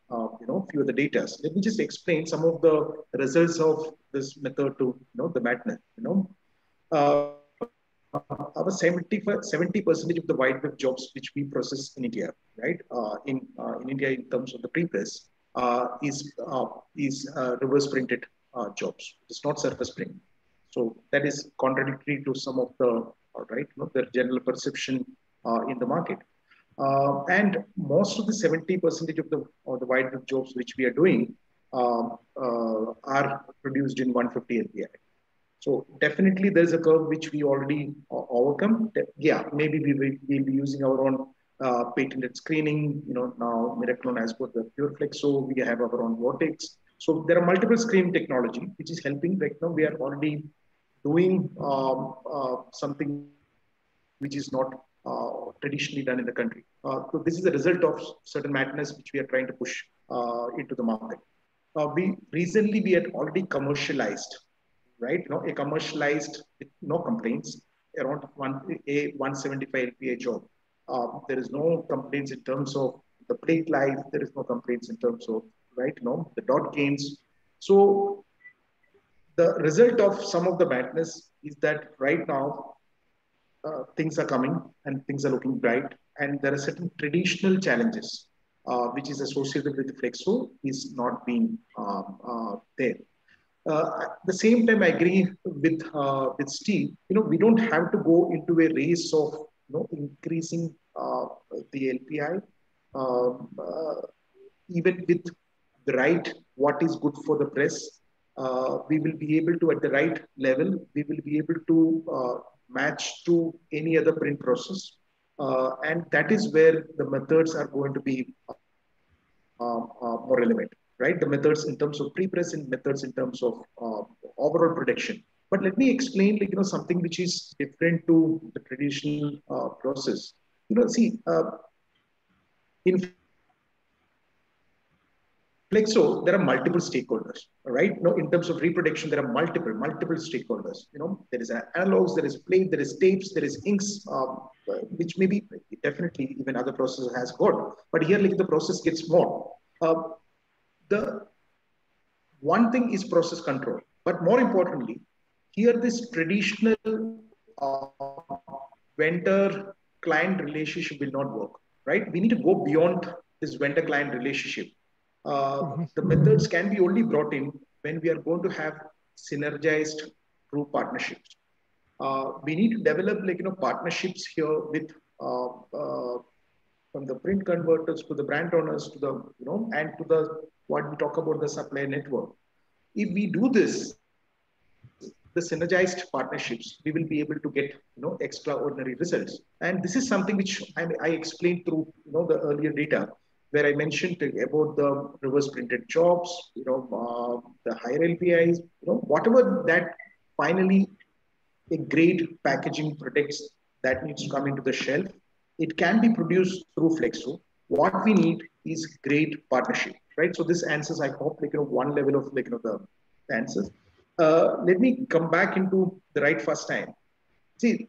few of the data. Let me just explain some of the results of this method to the madness. Our 70% of the wide web jobs which we process in India, right? In India, in terms of the pre-press, is reverse printed jobs. It's not surface print. So that is contradictory to some of the the general perception in the market. And most of the 70% of the wide web jobs which we are doing are produced in 150 LPI. So definitely there's a curve which we already overcome. Yeah, maybe we'll be using our own patented screening. Now Miraclon has got the pure flexo. We have our own vortex. So there are multiple screen technology which is helping. Right now we are already doing something which is not traditionally done in the country. So this is a result of certain madness which we are trying to push into the market. We had already commercialized, right? A commercialized with no complaints around 175 LPA job. There is no complaints in terms of the plate life. There is no complaints in terms of the dot gains. So the result of some of the madness is that right now things are coming and things are looking bright, and there are certain traditional challenges which is associated with the flexo is not being there. At the same time, I agree with Steve. We don't have to go into a race of increasing the LPI. Even with the right, what is good for the press, we will be able to, at the right level, we will be able to match to any other print process. And that is where the methods are going to be more relevant, right? The methods in terms of pre-press and methods in terms of overall production. But let me explain, something which is different to the traditional process. See, in Flexo, there are multiple stakeholders, right? In terms of reproduction, there are multiple stakeholders. There is analogs, there is plate, there is tapes, there is inks, which maybe definitely even other processes has got. But here, the process gets more. The one thing is process control, but more importantly, here this traditional vendor-client relationship will not work, right? We need to go beyond this vendor-client relationship. The methods can be only brought in when we are going to have synergized true partnerships. We need to develop partnerships here with from the print converters to the brand owners to the and to the what we talk about the supply network. If we do this, the synergized partnerships, we will be able to get extraordinary results. And this is something which I explained through the earlier data, where I mentioned about the reverse printed jobs, the higher LPIs, whatever that finally a great packaging products that needs to come into the shelf, it can be produced through Flexo. What we need is great partnership, right? So this answers, I hope, one level of the answers. Let me come back into the right first time. See,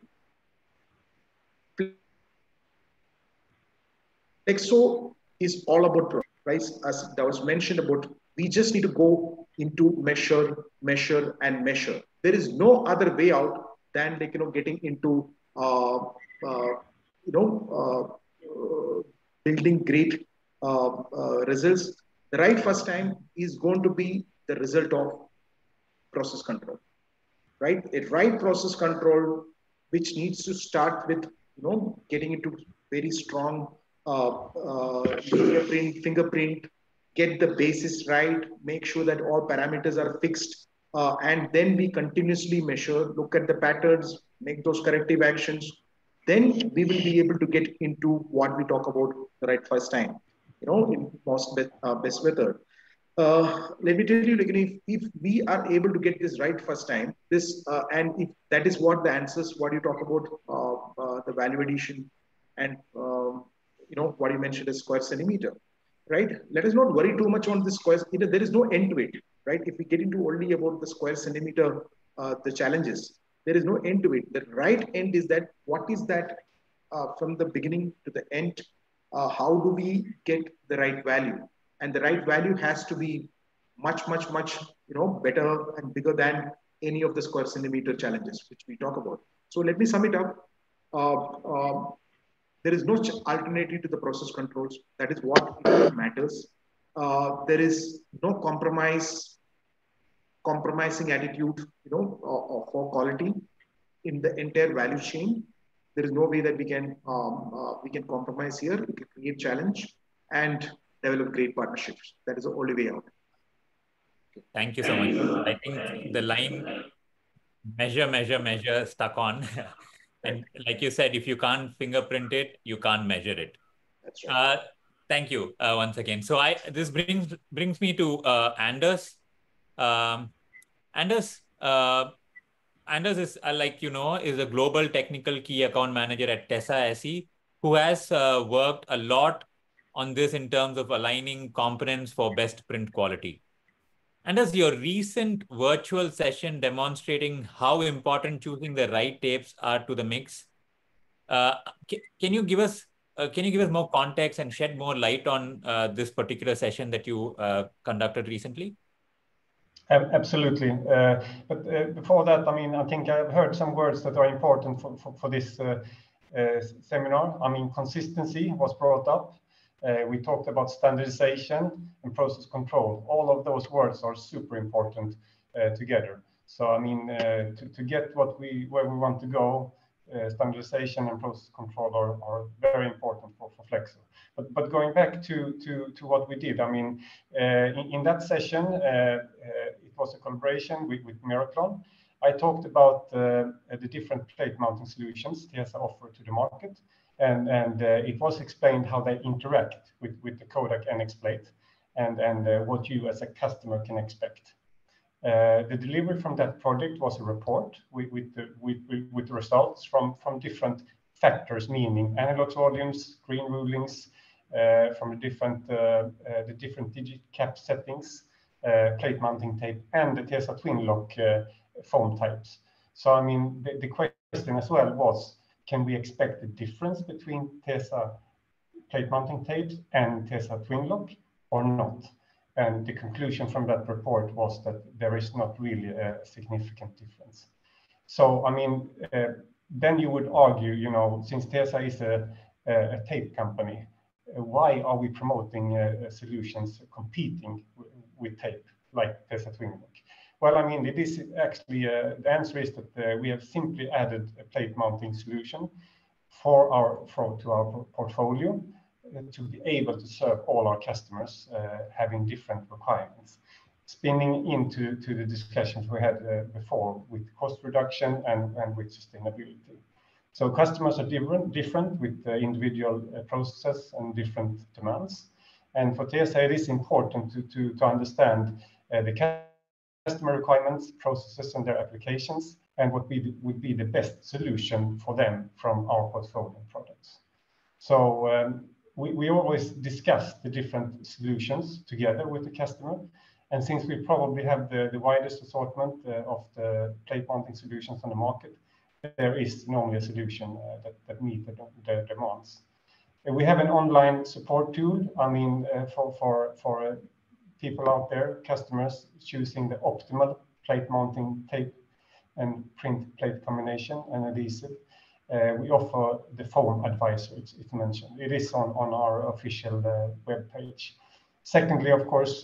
Flexo is all about, right? As that was mentioned about, we just need to go into measure, measure, and measure. There is no other way out than getting into building great results. The right first time is going to be the result of process control, right? A right process control, which needs to start with getting into very strong fingerprint, get the basis right, make sure that all parameters are fixed, and then we continuously measure, look at the patterns, make those corrective actions. Then we will be able to get into what we talk about the right first time, in most best method. Let me tell you, if we are able to get this right first time, and if that is what the answers, what you talk about, the value addition, and what you mentioned as square centimeter, right? Let us not worry too much on the squares. There is no end to it, right? If we get into only about the square centimeter, the challenges, there is no end to it. The right end is that what is that from the beginning to the end? How do we get the right value? And the right value has to be much, much, much, better and bigger than any of the square centimeter challenges which we talk about. So let me sum it up. There is no alternative to the process controls. That is what matters. There is no compromising attitude, for quality in the entire value chain. There is no way that we can compromise here. We can create challenge and develop great partnerships. That is the only way out. Thank you so much. I think the line measure, measure, measure stuck on. And like you said, if you can't fingerprint it, you can't measure it. That's right. Thank you once again. So this brings me to Anders. Anders is is a global technical key account manager at Tesa SE, who has worked a lot on this in terms of aligning components for best print quality. And as your recent virtual session demonstrating how important choosing the right tapes are to the mix, can you give us more context and shed more light on this particular session that you conducted recently? Absolutely. But before that, I think I've heard some words that are important for this seminar. Consistency was brought up. We talked about standardization and process control. All of those words are super important together. So to get where we want to go, standardization and process control are very important for Flexo. But going back to what we did, in that session, it was a collaboration with Miraclon. I talked about the different plate mounting solutions Tesa offer to the market. And it was explained how they interact with the Kodak NX plate and what you as a customer can expect. The delivery from that project was a report with the results from different factors, meaning analog volumes, green rulings, from the different digit cap settings, plate mounting tape, and the Tesa twin lock foam types. So the question as well was, can we expect a difference between Tesa plate mounting tapes and Tesa twin lock or not? And the conclusion from that report was that there is not really a significant difference. So, then you would argue, since Tesa is a tape company, why are we promoting solutions competing with tape like Tesa twin lock? Well, it is actually, the answer is that we have simply added a plate mounting solution to our portfolio to be able to serve all our customers having different requirements, spinning into the discussions we had before with cost reduction and with sustainability. So customers are different with individual processes and different demands. And for Tesa, it is important to understand the customer requirements, processes, and their applications, and what would be the best solution for them from our portfolio products. So we always discuss the different solutions together with the customer. And since we probably have the widest assortment of the plate mounting solutions on the market, there is normally a solution that meets the demands. And we have an online support tool, I mean, for people out there, customers choosing the optimal plate mounting tape and print plate combination and adhesive. We offer the phone advisor, it's mentioned. It is on our official web page. Secondly, of course,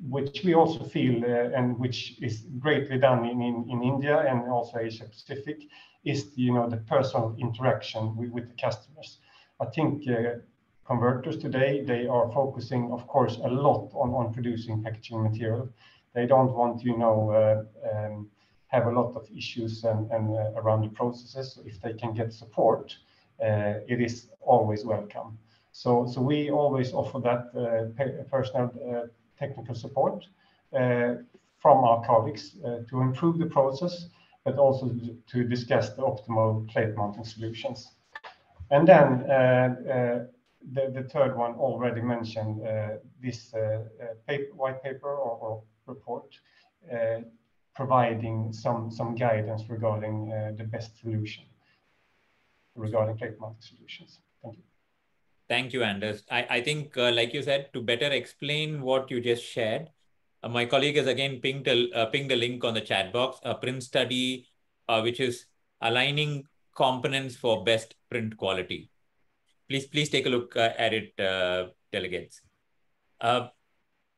which we also feel and which is greatly done in India and also Asia Pacific, is the personal interaction with the customers. I think converters today, they are focusing, of course, a lot on producing packaging material. They don't want to have a lot of issues and around the processes. If they can get support, it is always welcome. So we always offer that personal technical support from our colleagues to improve the process, but also to discuss the optimal plate mounting solutions. And then the third one already mentioned, this white paper or report, providing some guidance regarding the best solution regarding plate mounting solutions. Thank you. Thank you, Anders. I think, like you said, to better explain what you just shared, my colleague has again pinged the link on the chat box, a print study, which is aligning components for best print quality. Please take a look at it, delegates.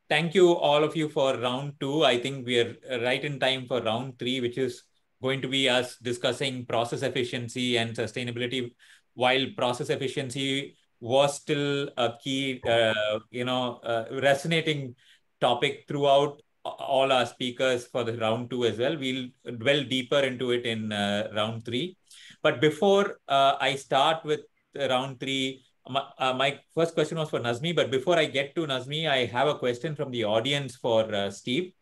Thank you, all of you, for round 2. I think we are right in time for round 3, which is going to be us discussing process efficiency and sustainability. While process efficiency was still a key, resonating topic throughout all our speakers for the round 2 as well. We'll dwell deeper into it in round 3. But before I start with round 3, my first question was for Nazmi, but before I get to Nazmi, I have a question from the audience for Steve.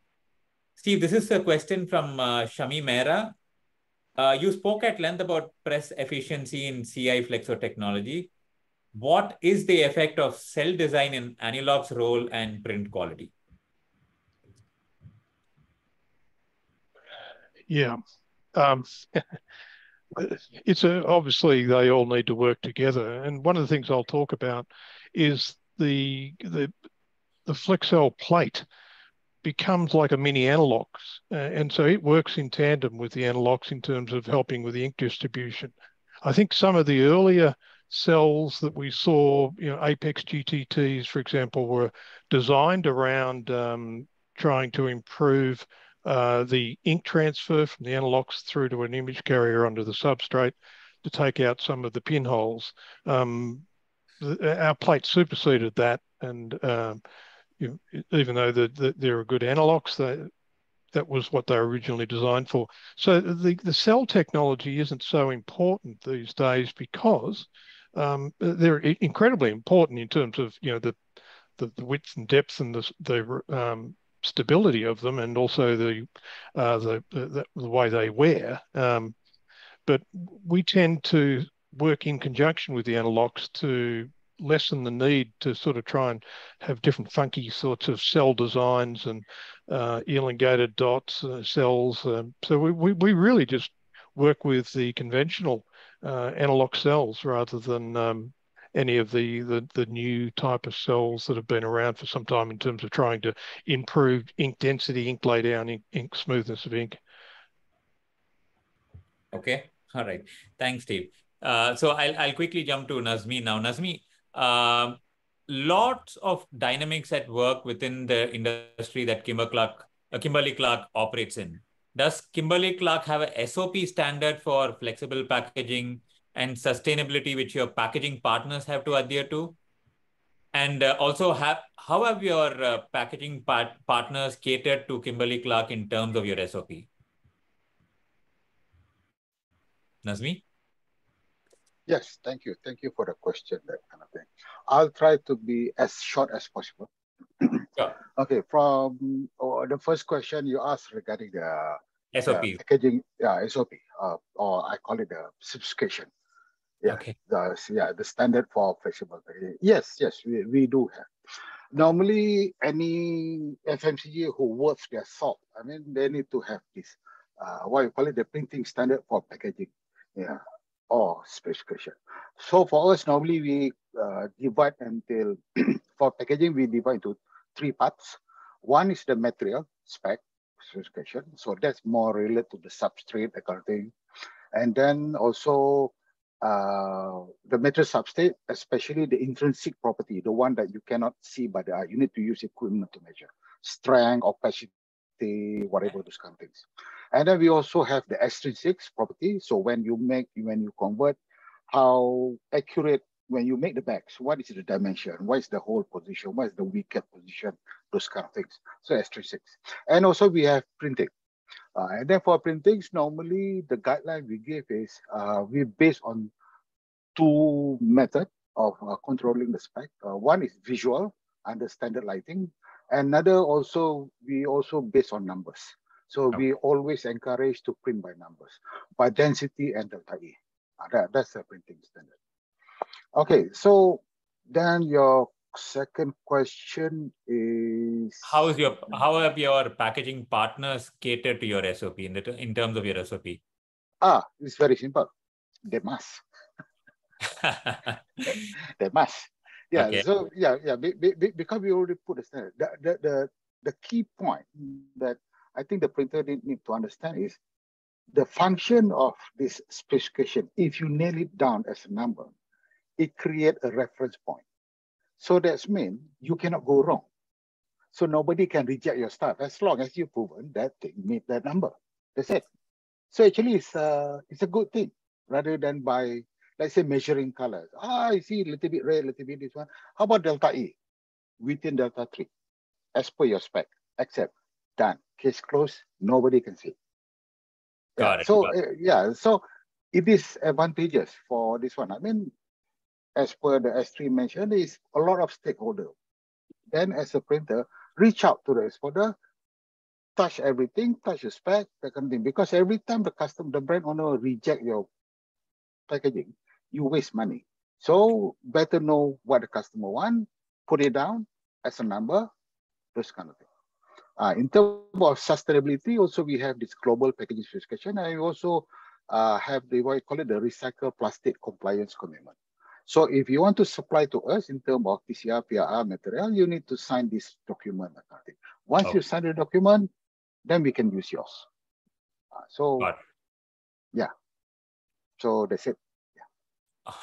Steve, this is a question from Shami Mehra. You spoke at length about press efficiency in CI Flexo technology. What is the effect of cell design in Anilog's role and print quality? Yeah. It's obviously they all need to work together, and one of the things I'll talk about is the Flexo plate becomes like a mini Analogs, and so it works in tandem with the Analogs in terms of helping with the ink distribution. I think some of the earlier cells that we saw, Apex GTTs, for example, were designed around trying to improve the ink transfer from the Analogs through to an image carrier onto the substrate to take out some of the pinholes. Our plate superseded that, and even though there are good Analogs, that was what they were originally designed for. So the cell technology isn't so important these days because they're incredibly important in terms of the width and depth and the stability of them, and also the way they wear. But we tend to work in conjunction with the Analogs to lessen the need to sort of try and have different funky sorts of cell designs and elongated dots, cells. So we really just work with the conventional analog cells rather than any of the new type of cells that have been around for some time in terms of trying to improve ink density, ink laydown, ink smoothness of ink. Okay, all right. Thanks, Steve. So I'll quickly jump to Nazmi now. Nazmi, lots of dynamics at work within the industry that Kimberly-Clark operates in. Does Kimberly-Clark have a SOP standard for flexible packaging and sustainability which your packaging partners have to adhere to? And also, how have your packaging partners catered to Kimberly-Clark in terms of your SOP? Nazmi? Yes, thank you. Thank you for the question, that kind of thing. I'll try to be as short as possible. Sure. Okay, from the first question you asked regarding the SOP. packaging, SOP, or I call it the specification. Yeah, Okay. The standard for flexible packaging. Yes, we do have. Normally, any FMCG who works their salt, I mean, they need to have this, what you call it, the printing standard for packaging, yeah, or specification. So for us, normally we divide until, for packaging, we divide into 3 parts. One is the material spec specification. So that's more related to the substrate, that kind of thing. And then also the material substrate, especially the intrinsic property, the one that you cannot see by the eye. You need to use equipment to measure strength, opacity, whatever, those kind of things. And then we also have the extrinsics property. So when you convert, how accurate, when you make the bags, what is the dimension? What is the hole position? What is the wicket position? Those kind of things. So extrinsics. And also we have printing. And then for printings, normally the guideline we give is we based on 2 methods of controlling the spec. One is visual under standard lighting. Another also, we also based on numbers. So we always encourage to print by numbers, by density and delta E. That's the printing standard. Okay, so then your second question is how have your packaging partners catered to your SOP in terms of your SOP? It's very simple. They must. They must. Yeah. Okay. So because we already put the standard. The key point that I think the printer need to understand is the function of this specification. If you nail it down as a number, it creates a reference point. So that's mean you cannot go wrong. So nobody can reject your stuff as long as you've proven that thing meet that number. That's it. So actually it's a good thing rather than by, let's say, measuring colors. I see a little bit red, a little bit this one. How about delta E? Within delta 3, as per your spec, except done. Case closed, nobody can see. Got it. So so it is advantageous for this one. I mean, as per the S3 mentioned, there is a lot of stakeholder. Then as a printer, reach out to the exporter, touch everything, touch the spec, that kind of thing. Because every time the brand owner reject your packaging, you waste money. So better know what the customer want, put it down as a number, those kind of thing. In terms of sustainability, also we have this global packaging specification, and we also have the what you call it, the recycled plastic compliance commitment. So if you want to supply to us in terms of PCR, PRR material, you need to sign this document. Once you sign the document, then we can use yours. So that's it.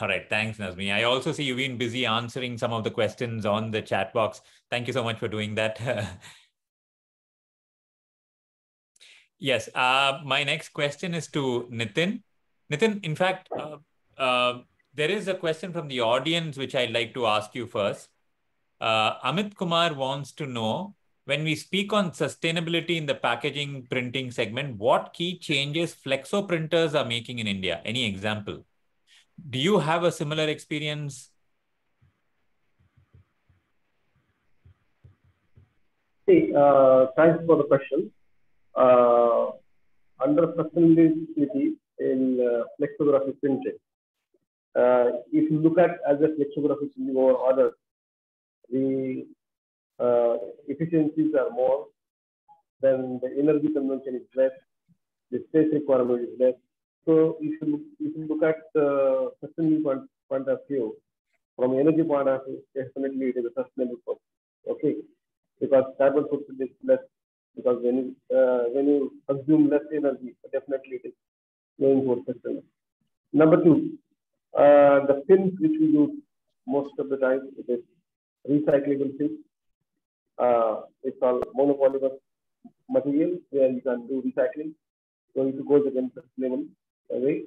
All right. Thanks, Nazmi. I also see you've been busy answering some of the questions on the chat box. Thank you so much for doing that. Yes. My next question is to Nitin. Nitin, in fact, there is a question from the audience which I'd like to ask you first. Amit Kumar wants to know, when we speak on sustainability in the packaging printing segment, what key changes flexo printers are making in India? Any example? Do you have a similar experience? Thanks for the question. Under sustainability in flexography printing, if you look at as a flexography printing or others, the efficiencies are more, then the energy consumption is less, the space requirement is less. So if you look at the sustainable point of view, from energy point of view, definitely it is a sustainable process. Okay, because carbon footprint is less. Because when you consume less energy, definitely it is going for sustainable. Number 2, the films which we use most of the time, it is recyclable film. It's all monopolymer material where you can do recycling. So it goes against sustainable way.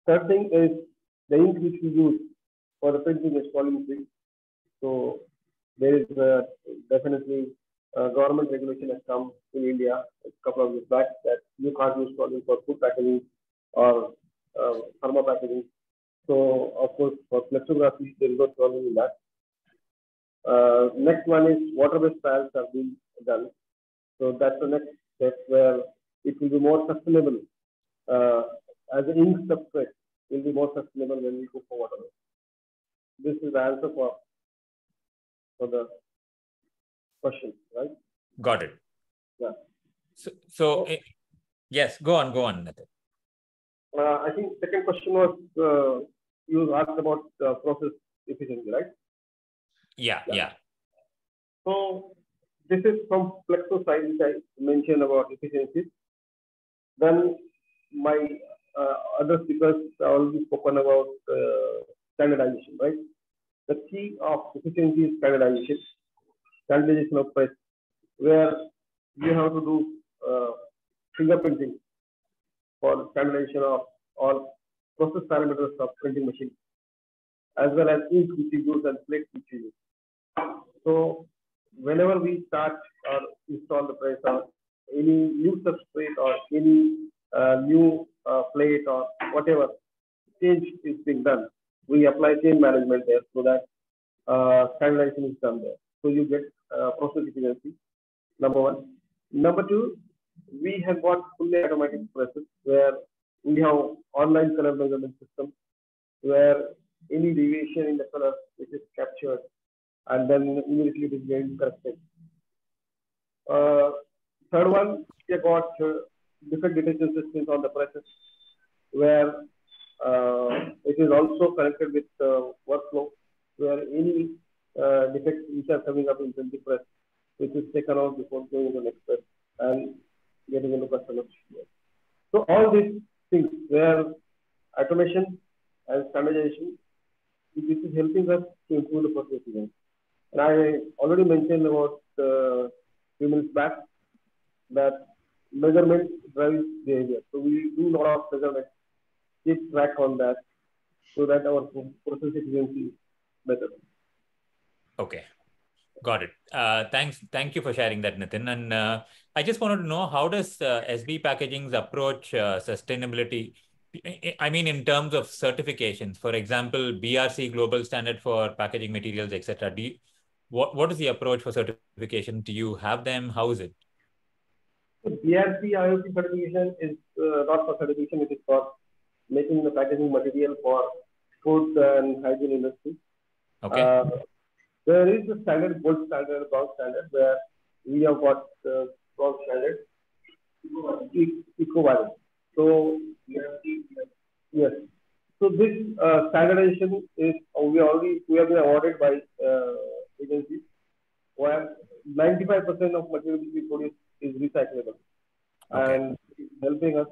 Third thing is the ink which we use for the printing is polymer-free. So there is definitely government regulation has come in India a couple of years back that you can't use polymer for food packaging or thermal packaging. So of course for flexography there is no problem in that. Next one is water-based trials are being done. So that's the next step where it will be more sustainable as an ink substrate. will be more sustainable when we go forward. This is the answer for the question, right? Got it. Yeah. Yes, go on, Nitin. I think second question was you asked about process efficiency, right? Yeah. So this is from Flexo side, which I mentioned about efficiencies. Then my other speakers have already spoken about standardization, right? The key of efficiency is standardization of press, where you have to do fingerprinting for standardization of all process parameters of printing machine, as well as ink which you use and plate which you use. So whenever we start or install the press or any new substrate or any new plate or whatever change is being done, we apply change management there so that standardization is done there. So you get process efficiency, number one. Number two, we have got fully automatic presses where we have online color measurement system where any deviation in the color which is captured and then immediately it is getting corrected. Third one, we have got different detection systems on the presses where it is also connected with workflow where any defects which are coming up in the press, which is taken out before going to the next press and getting into customer. So all these things where automation and standardization, this is helping us to improve the process efficiency. And I already mentioned about few minutes back that measurement drives behavior. So we do a lot of measurement, keep track on that so that our process efficiency is better. Okay. Got it. Thank you for sharing that, Nitin. And I just wanted to know, how does SB Packaging's approach sustainability? I mean, in terms of certifications, for example, BRC Global Standard for Packaging Materials, etc. What is the approach for certification? Do you have them? How is it? So BRC IoT certification is not for certification. It is for making the packaging material for food and hygiene industry. Okay. There is a standard, gold standard, bronze standard, where we have got bronze standard, equivalent. So yes. So this standardization is we have been awarded by agencies where 95% of material we produce is recyclable, and it's helping us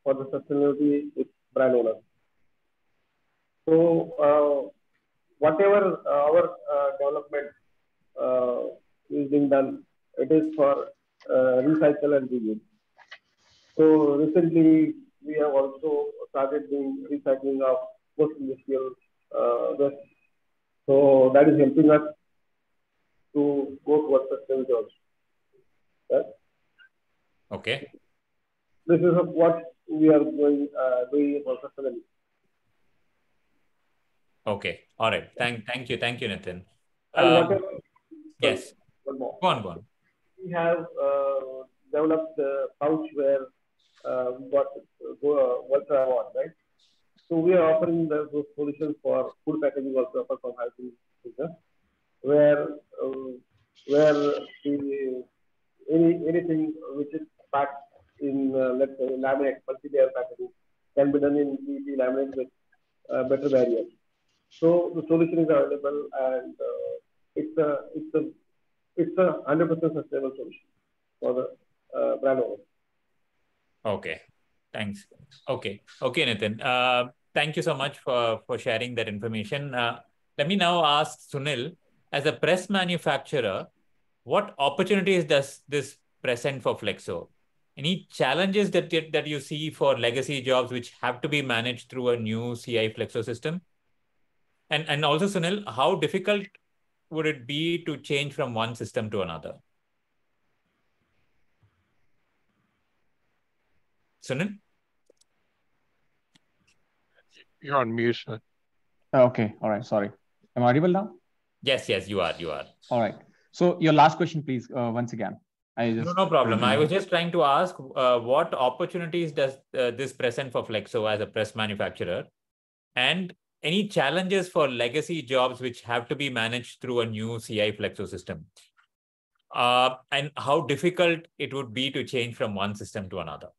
for the sustainability with brand owners. So whatever our development is being done, it is for recycle and reuse. So recently we have also started doing recycling of post-industrial waste. So that is helping us to go towards sustainability also. Right? Okay. This is what we are doing for sustainability. Okay. All right. Thank you, Nitin. Yes. One more. Go on. We have developed a pouch where we got Ultra Award, right? So we are offering those solutions for food packaging also from Hygiene business, where anything which is packed in let's say laminate multi-layer packaging can be done in PET laminate with better barrier. So the solution is available, and it's a 100% sustainable solution for the brand owner. Okay, thanks. Okay, Nitin. Thank you so much for sharing that information. Let me now ask Sunil, as a press manufacturer, what opportunities does this present for Flexo? Any challenges that you see for legacy jobs which have to be managed through a new CI Flexo system? And also, Sunil, how difficult would it be to change from one system to another? Sunil? You're on mute. Okay. All right. Sorry. Am I audible now? Yes, you are. All right. So your last question, please, once again. No problem. I was just trying to ask what opportunities does this present for Flexo as a press manufacturer? And any challenges for legacy jobs which have to be managed through a new CI Flexo system? And how difficult it would be to change from one system to another?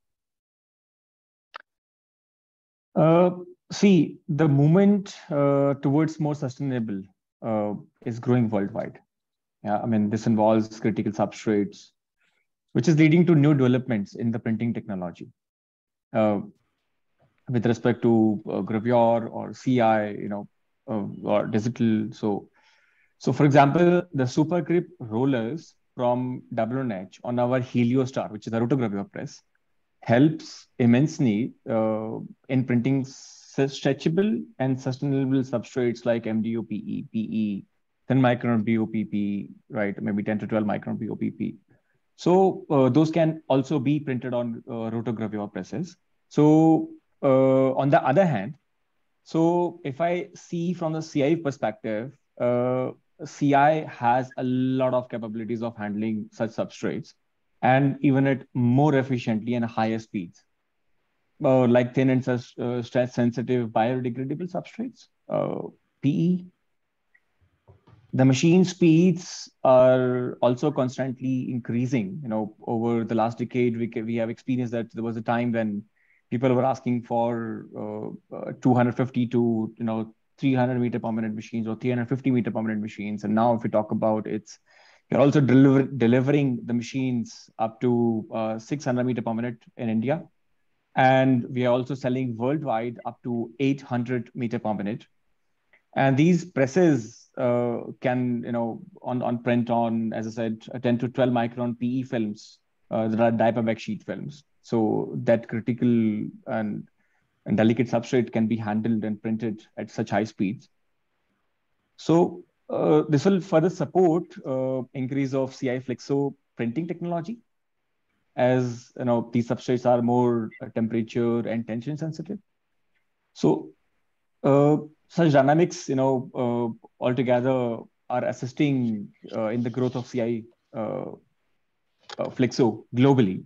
See, the movement towards more sustainable is growing worldwide. Yeah, I mean, this involves critical substrates, which is leading to new developments in the printing technology. With respect to gravure or CI, or digital. So for example, the super grip rollers from WNH on our Heliostar, which is a rotogravure press, helps immensely in printing stretchable and sustainable substrates like MDO-PE, PE, 10 micron BOPP, right? Maybe 10 to 12 micron BOPP. So those can also be printed on rotogravure presses. So on the other hand, so if I see from the CI perspective, CI has a lot of capabilities of handling such substrates and even at more efficiently and higher speeds, like thin and stress sensitive biodegradable substrates, PE. The machine speeds are also constantly increasing. Over the last decade, we have experienced that there was a time when people were asking for 250 to 300 meter per minute machines or 350 meter per minute machines. And now if we talk about you're also delivering the machines up to 600 meter per minute in India. And we are also selling worldwide up to 800 meter per minute. And these presses can, on print on, as I said, 10 to 12 micron PE films, that are diaper bag sheet films. So that critical and delicate substrate can be handled and printed at such high speeds. So this will further support increase of CI Flexo printing technology, as these substrates are more temperature and tension sensitive. So such dynamics, altogether are assisting in the growth of CI Flexo globally.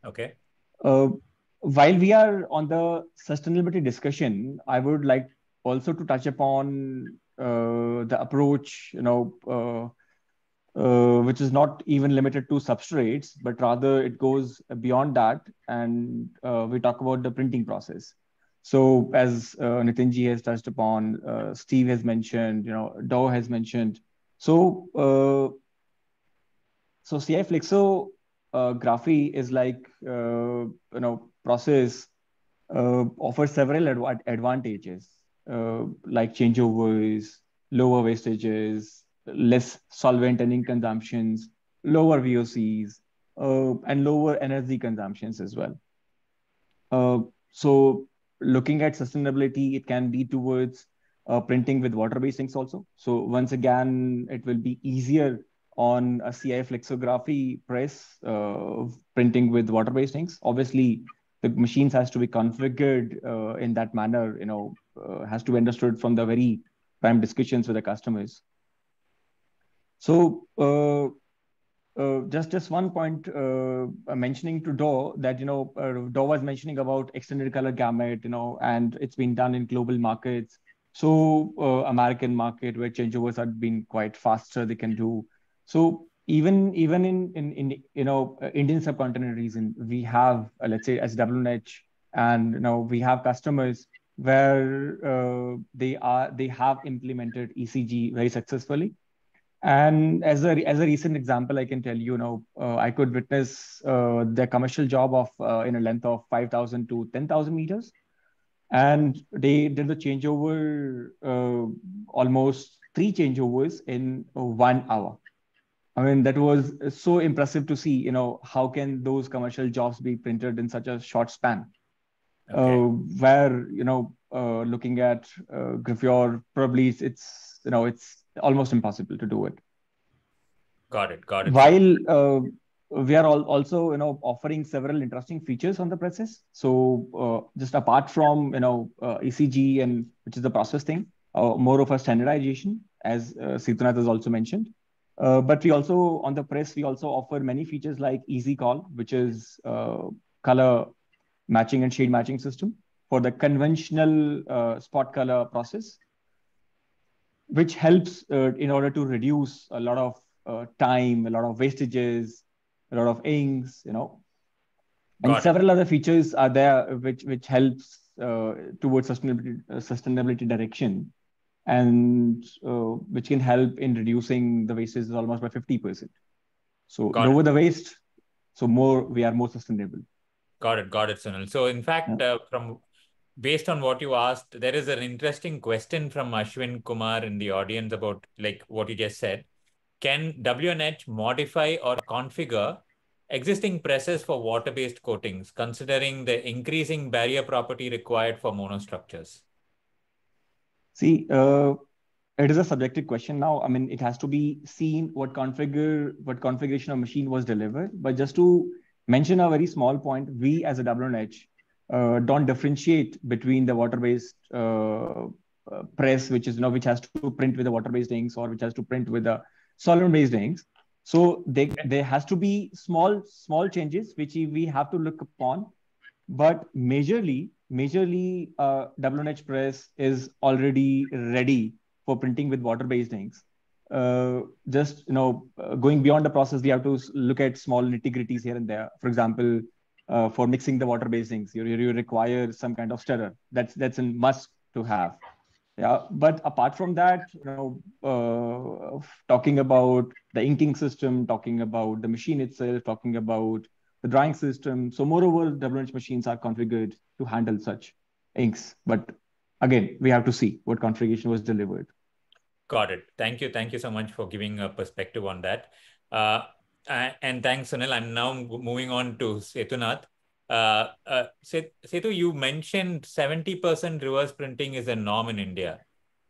Okay. While we are on the sustainability discussion, I would like also to touch upon the approach, which is not even limited to substrates, but rather it goes beyond that. And we talk about the printing process. So as Nitinji has touched upon, Steve has mentioned, Dow has mentioned. So CI Flexo graphy is like, process offers several advantages, like changeovers, lower wastages, less solvent and ink consumptions, lower VOCs, and lower energy consumptions as well. So looking at sustainability, it can be towards printing with water-based inks also. So once again, it will be easier on a CI flexography press, printing with water-based inks. Obviously, the machines has to be configured in that manner, has to be understood from the very prime discussions with the customers. So just one point mentioning to Dow that, Dow was mentioning about extended color gamut, and it's been done in global markets. So American market where changeovers have been quite faster, they can do. So even in Indian subcontinent region, we have, let's say, SWNH, and we have customers where they have implemented ECG very successfully. And as a recent example, I can tell you, I could witness the commercial job of in a length of 5,000 to 10,000 meters, and they did the changeover, almost 3 changeovers in 1 hour. I mean, that was so impressive to see, how can those commercial jobs be printed in such a short span? Okay. Where, looking at gravure, probably it's almost impossible to do it. Got it. While we are also, offering several interesting features on the presses. So just apart from, ECG, and which is the process thing, more of a standardization, as Sethunath has also mentioned. But we also, on the press, we also offer many features like Easy Call, which is color matching and shade matching system. for the conventional spot color process, which helps in order to reduce a lot of time, a lot of wastages, a lot of inks, and several other features are there which helps towards sustainability direction, and which can help in reducing the wastage almost by 50%. So lower the waste, so we are more sustainable. Got it, Sunil. So in fact, based on what you asked, there is an interesting question from Ashwin Kumar in the audience about like what you just said. Can WNH modify or configure existing presses for water-based coatings, considering the increasing barrier property required for monostructures? See, it is a subjective question now. I mean, it has to be seen what configuration of machine was delivered. But just to mention a very small point, we as a WNH don't differentiate between the water-based press, which has to print with the water-based inks, or which has to print with the solvent-based inks. So there has to be small changes which we have to look upon, but majorly WNH press is already ready for printing with water-based inks. Just going beyond the process, we have to look at small nitty-gritties here and there. For example, for mixing the water-based inks, you require some kind of stirrer. That's a must to have. Yeah, but apart from that, talking about the inking system, talking about the machine itself, talking about the drying system. So moreover, WNH machines are configured to handle such inks. But again, we have to see what configuration was delivered. Got it. Thank you so much for giving a perspective on that. And thanks, Sunil. I'm now moving on to Sethunath. Sethu, you mentioned 70% reverse printing is a norm in India.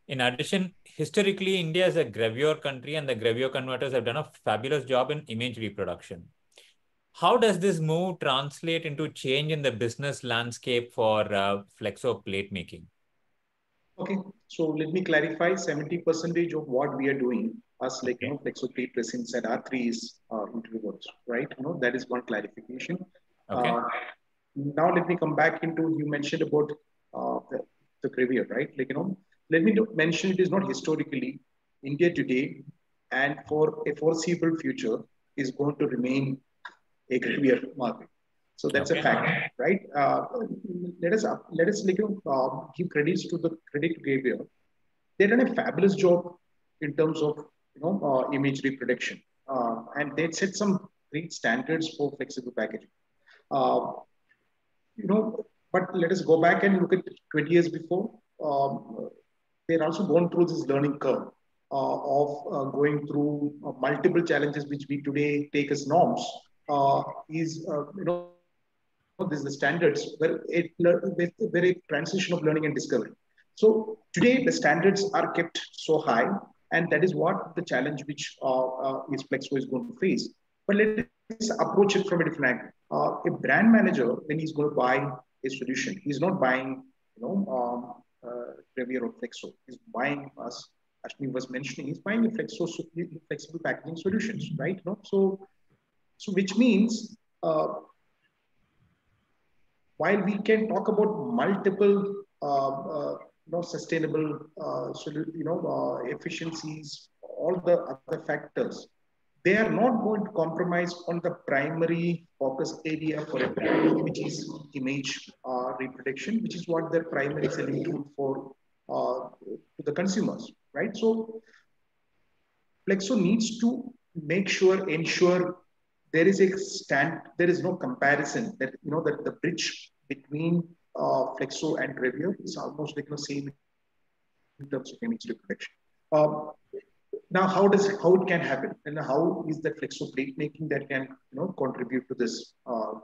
In addition, historically, India is a gravure country, and the gravure converters have done a fabulous job in image reproduction. How does this move translate into change in the business landscape for flexo plate making? Okay, so let me clarify. 70% of what we are doing, us like flexo plate press inside R3 is into reverse, right? That is one clarification. Okay. Now let me come back into, you mentioned about the gravure, right? Let me mention it is not historically. India today and for a foreseeable future is going to remain a gravure market. So that's a fact, right? Let us give credits to the gravure. They've done a fabulous job in terms of image reproduction, and they set some great standards for flexible packaging. But let us go back and look at 20 years before. They're also gone through this learning curve of going through multiple challenges, which we today take as norms. This is the standards where a transition of learning and discovery. So today the standards are kept so high, and that is what the challenge which Flexo is going to face. But let's approach it from a different angle. A brand manager, when he's going to buy a solution, he's not buying, Gravure or Flexo. He's buying, as Ashmi was mentioning, he's buying a Flexo flexible packaging solutions, right? So which means while we can talk about multiple, sustainable, efficiencies, all the other factors, they are not going to compromise on the primary focus area for a brand, which is image reproduction, which is what their primary selling tool for to the consumers, right? So Flexo needs to ensure there is there is no comparison, that that the bridge between Flexo and Gravure is almost like same in terms of image reproduction. Now, how it can happen, and how is that Flexo plate making that can contribute to this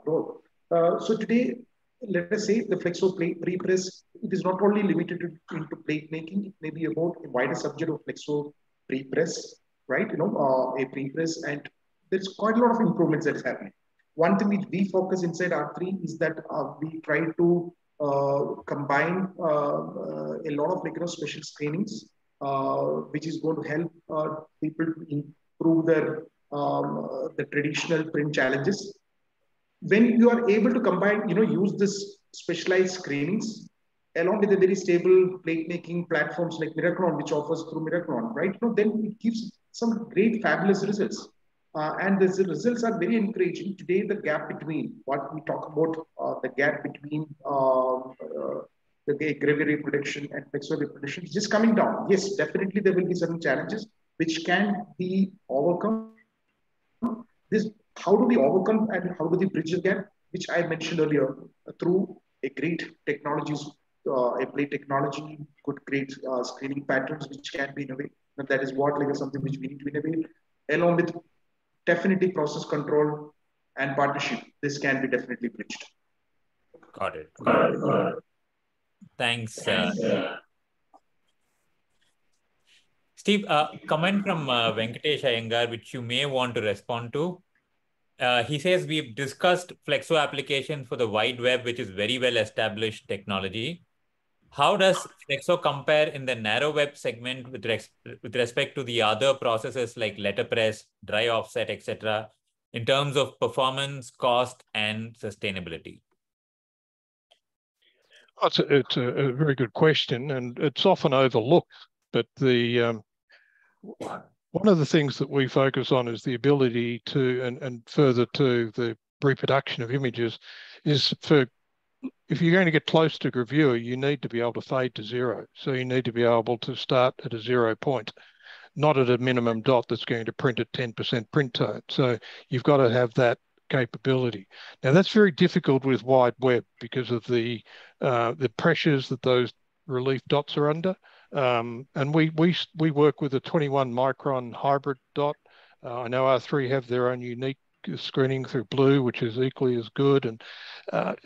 growth? So today, let us say the Flexo pre-press, it is not only limited into plate making, it may be about a wider subject of Flexo pre-press, right? A pre-press, and there's quite a lot of improvements that is happening. One thing which we focus inside R3 is that we try to combine a lot of special screenings, which is going to help people to improve their the traditional print challenges. When you are able to combine, use this specialized screenings, along with a very stable plate making platforms like Miraclon, which offers through Miraclon, right? Then it gives some great, fabulous results. And the results are very encouraging. Today, the gap between what we talk about, the gap between the gravy reproduction and flexo reproduction is just coming down. Yes, definitely there will be certain challenges which can be overcome. How do we overcome and how do we bridge the gap, which I mentioned earlier, through a great technologies, a plate technology, great screening patterns which can be innovated. And that is what something which we need to innovate, along with definitely process control and partnership. This can be definitely bridged. Got it. Thanks. Steve, comment from Venkatesh Iyengar, which you may want to respond to. He says, we've discussed flexo applications for the wide web, which is very well established technology. How does flexo compare in the narrow web segment with respect to the other processes like letterpress, dry offset, etc., in terms of performance, cost, and sustainability? It's a very good question, and it's often overlooked. But one of the things that we focus on is the ability to, and further to the reproduction of images, is if you're going to get close to gravure, you need to be able to fade to zero. So you need to be able to start at a 0 point, not at a minimum dot that's going to print at 10% print tone. So you've got to have that capability. Now that's very difficult with wide web because of the pressures that those relief dots are under. And we work with a 21 micron hybrid dot. I know R3 have their own unique screening through blue, which is equally as good. And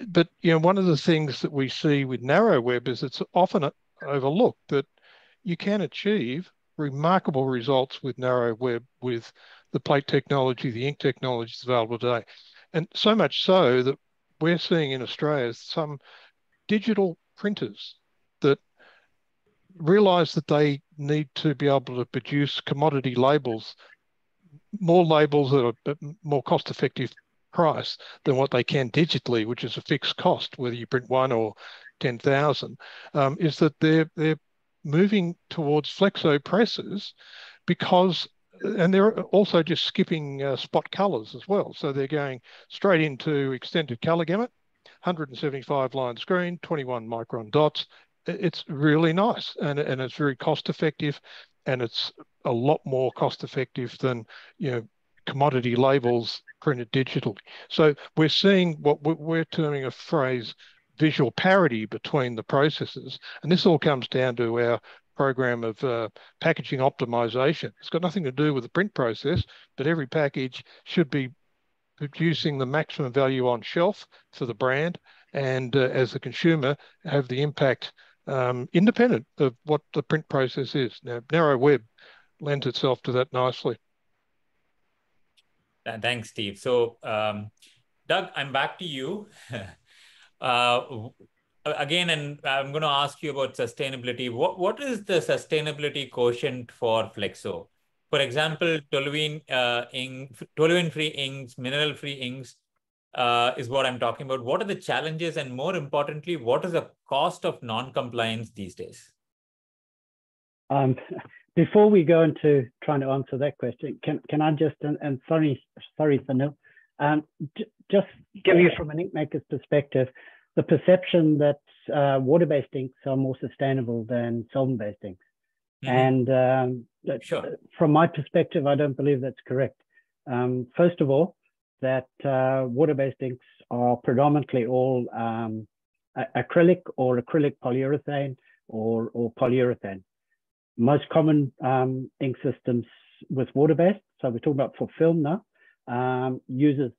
but one of the things that we see with narrow web is it's often overlooked that you can achieve remarkable results with narrow web with the plate technology, the ink technologies available today. And so much so that we're seeing in Australia some digital printers that realize that they need to be able to produce commodity labels, more labels at a more cost-effective price than what they can digitally, which is a fixed cost, whether you print 1 or 10,000, is that they're moving towards flexo presses because, and they're also just skipping spot colors as well. So they're going straight into extended color gamut, 175 line screen, 21 micron dots. It's really nice, and it's very cost effective, and it's a lot more cost effective than commodity labels printed digitally. So we're seeing what we're terming a phrase visual parity between the processes, and this all comes down to our program of packaging optimization. It's got nothing to do with the print process, but every package should be producing the maximum value on shelf for the brand, and as the consumer have the impact independent of what the print process is. Now, narrow web lends itself to that nicely. Thanks, Steve. So, Doug, I'm back to you. Again, and I'm going to ask you about sustainability. What is the sustainability quotient for flexo? For example, toluene-free inks, mineral-free inks is what I'm talking about. What are the challenges, and more importantly, what is the cost of non-compliance these days? Before we go into trying to answer that question, can I just, and sorry, Sunil, just give you from an ink maker's perspective, the perception that water-based inks are more sustainable than solvent-based inks. Mm-hmm. And sure. From my perspective, I don't believe that's correct. First of all, that water-based inks are predominantly all acrylic or acrylic polyurethane or polyurethane. Most common ink systems with water-based, so we're talking about for film now, uses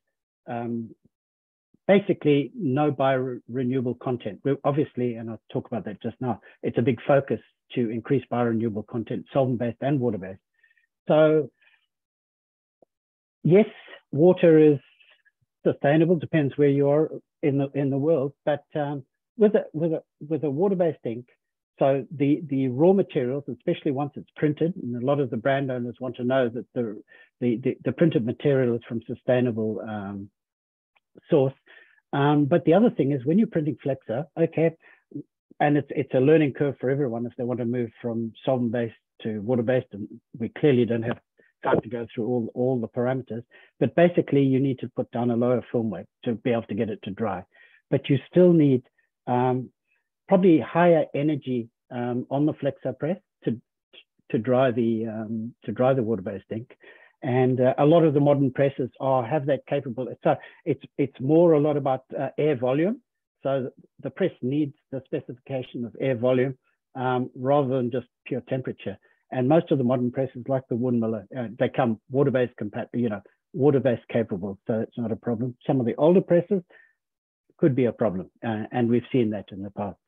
basically no biorenewable content. We're obviously, and I'll talk about that just now, it's a big focus to increase biorenewable content, solvent-based and water-based. So yes, water is sustainable, depends where you are in the world, but with a water-based ink, so the raw materials, especially once it's printed, and a lot of the brand owners want to know that the printed material is from sustainable source. But the other thing is when you're printing flexo, okay, and it's a learning curve for everyone if they want to move from solvent-based to water-based, and we clearly don't have time to go through all the parameters, but basically you need to put down a lower film weight to be able to get it to dry. But you still need probably higher energy on the flexo press to dry the water-based ink. And a lot of the modern presses have that capable. So it's more a lot about air volume. So the press needs the specification of air volume rather than just pure temperature. And most of the modern presses, like the Windmoller, they come water-based compatible, water-based capable. So it's not a problem. Some of the older presses could be a problem, and we've seen that in the past.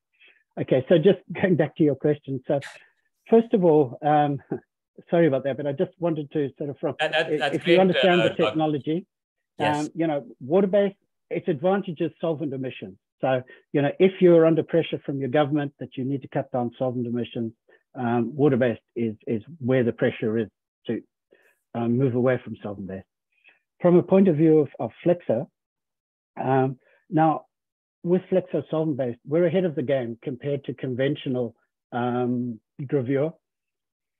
Okay, so just going back to your question. So first of all, sorry about that, but I just wanted to sort of if you understand the technology, yes. Water-based, its advantage is solvent emissions. So, if you're under pressure from your government that you need to cut down solvent emissions, water-based is where the pressure is to move away from solvent-based. From a point of view of flexo, now with flexo solvent-based, we're ahead of the game compared to conventional gravure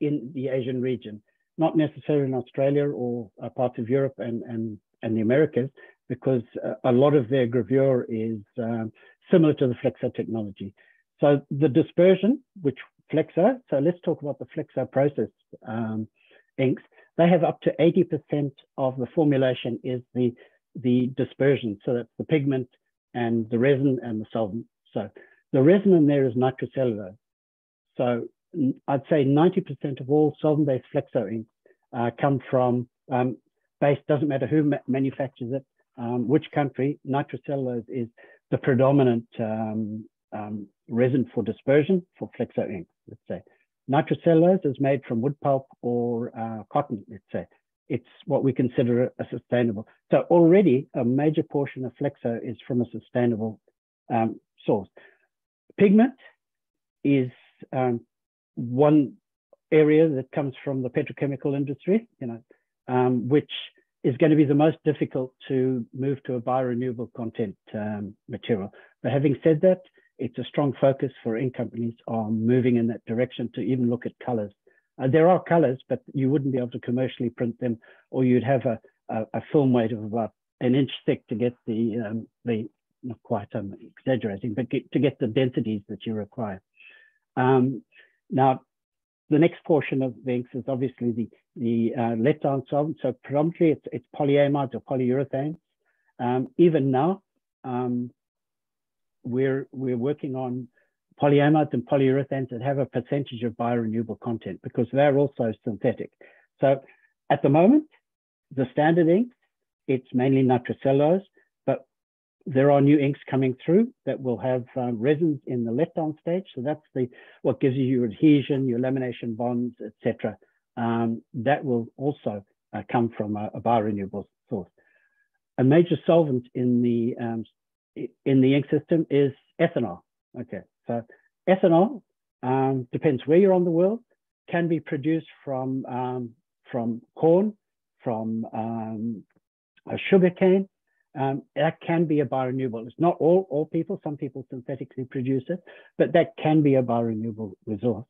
in the Asian region, not necessarily in Australia or parts of Europe and the Americas, because a lot of their gravure is similar to the flexo technology. So the dispersion, which flexo, so let's talk about the flexo process inks. They have up to 80% of the formulation is the dispersion. So that's the pigment and the resin and the solvent. So the resin in there is nitrocellulose. So I'd say 90% of all solvent-based flexo inks come from based, doesn't matter who manufactures it, which country, nitrocellulose is the predominant resin for dispersion for flexo ink, let's say. Nitrocellulose is made from wood pulp or cotton, let's say. It's what we consider a sustainable. So already a major portion of flexo is from a sustainable source. Pigment is one area that comes from the petrochemical industry, which is going to be the most difficult to move to a biorenewable content material. But having said that, it's a strong focus for ink companies on moving in that direction to even look at colors. There are colors, but you wouldn't be able to commercially print them, or you'd have a film weight of about an inch thick to get the not quite, I'm exaggerating, but to get the densities that you require. Now, the next portion of the inks is obviously the let-down solvent. So predominantly it's polyamides or polyurethanes. Even now, we're working on polyamides and polyurethanes that have a percentage of biorenewable content because they're also synthetic. So at the moment, the standard inks, it's mainly nitrocellulose, but there are new inks coming through that will have resins in the let-down stage. So that's what gives you your adhesion, your lamination bonds, etc. That will also come from a biorenewable source. A major solvent in the ink system is ethanol. Okay, so ethanol depends where you're on the world. Can be produced from corn, from sugarcane. That can be a biorenewable. It's not all people. Some people synthetically produce it, but that can be a biorenewable resource.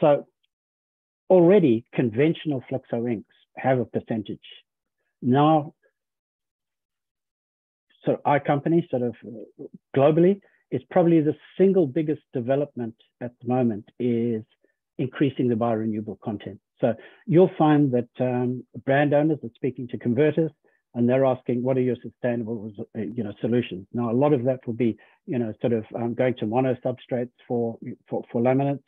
So already conventional flexo inks have a percentage. Now, so our company sort of globally is probably the single biggest development at the moment is increasing the biorenewable content. So you'll find that brand owners are speaking to converters and they're asking, what are your sustainable solutions? Now, a lot of that will be, sort of going to mono substrates for laminates,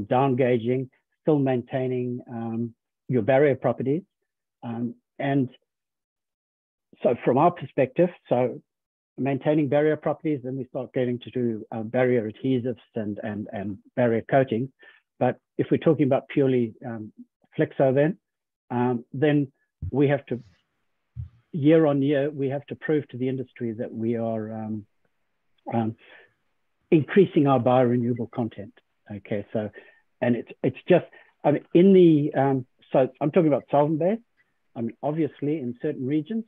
down gauging, still maintaining your barrier properties. And so from our perspective, so maintaining barrier properties, then we start getting to do barrier adhesives and barrier coatings. But if we're talking about purely flexo then we have to, year on year, we have to prove to the industry that we are increasing our biorenewable content. Okay, so, and it's just, I mean, so I'm talking about solvent-based. I mean, obviously, in certain regions,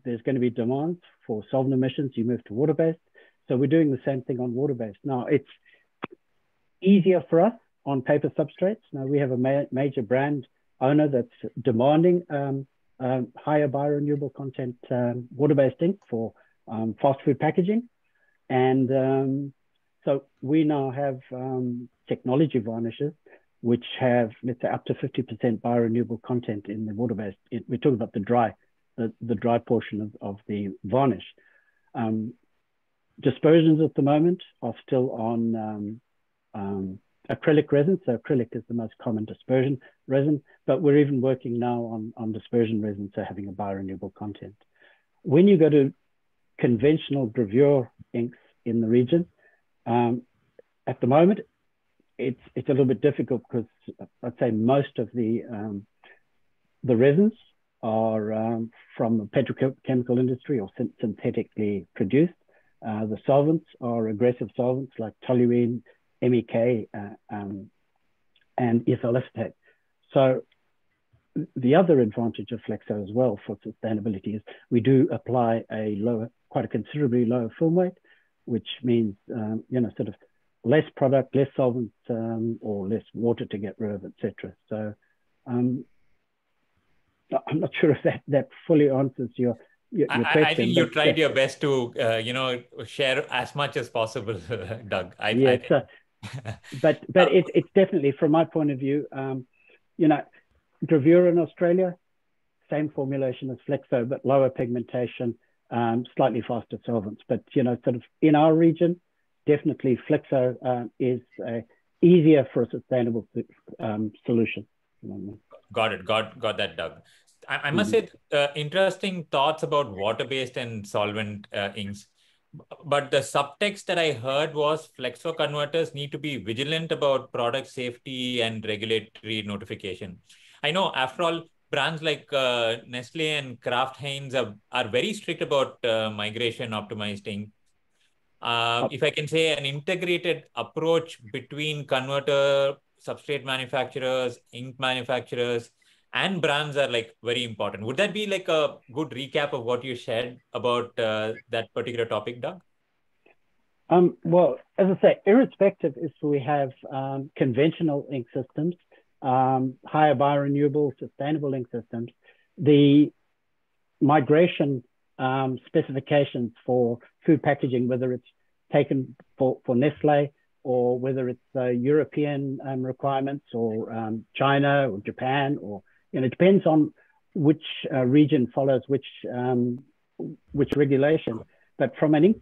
there's going to be demands for solvent emissions. You move to water-based. So we're doing the same thing on water-based. Now, it's easier for us on paper substrates. Now, we have a major brand owner that's demanding higher biorenewable content water-based ink for fast food packaging. And so we now have technology varnishes which have, let's say, up to 50% biorenewable content in the water-based. We're talking about the dry portion of the varnish. Dispersions at the moment are still on acrylic resin. So acrylic is the most common dispersion resin, but we're even working now on dispersion resin, so having a biorenewable content. When you go to conventional gravure inks in the region, at the moment, it's a little bit difficult because I'd say most of the resins are from the petrochemical industry or synthetically produced. The solvents are aggressive solvents like toluene, MEK, and ethyl acetate. So the other advantage of Flexo as well for sustainability is we do apply quite a considerably lower film weight, which means sort of less product, less solvent, or less water to get rid of, etc. So I'm not sure if that fully answers your question. I think you tried your best to share as much as possible, Doug. But it's definitely, from my point of view, gravure in Australia, same formulation as Flexo, but lower pigmentation, slightly faster solvents. But sort of in our region, definitely Flexo is easier for a sustainable solution. Got it. Got that, Doug. I must say, interesting thoughts about water-based and solvent inks. But the subtext that I heard was Flexo converters need to be vigilant about product safety and regulatory notification. I know, after all, brands like Nestle and Kraft Heinz are very strict about migration optimized ink. If I can say, an integrated approach between converter, substrate manufacturers, ink manufacturers, and brands are like very important. Would that be like a good recap of what you shared about that particular topic, Doug? Well, as I say, irrespective if we have conventional ink systems, higher biorenewable, sustainable ink systems, the migration specifications for food packaging, whether it's taken for Nestle or whether it's European requirements or China or Japan, or it depends on which region follows which regulation. But from an ink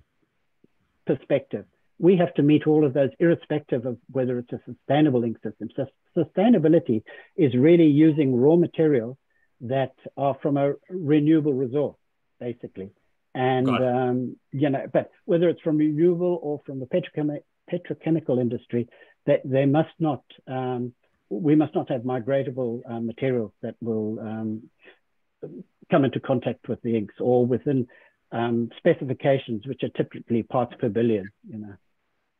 perspective, we have to meet all of those irrespective of whether it's a sustainable ink system. So sustainability is really using raw materials that are from a renewable resource, basically. And, but whether it's from renewable or from the petrochemical industry, that they must not, we must not have migratable materials that will come into contact with the inks or within specifications, which are typically parts per billion,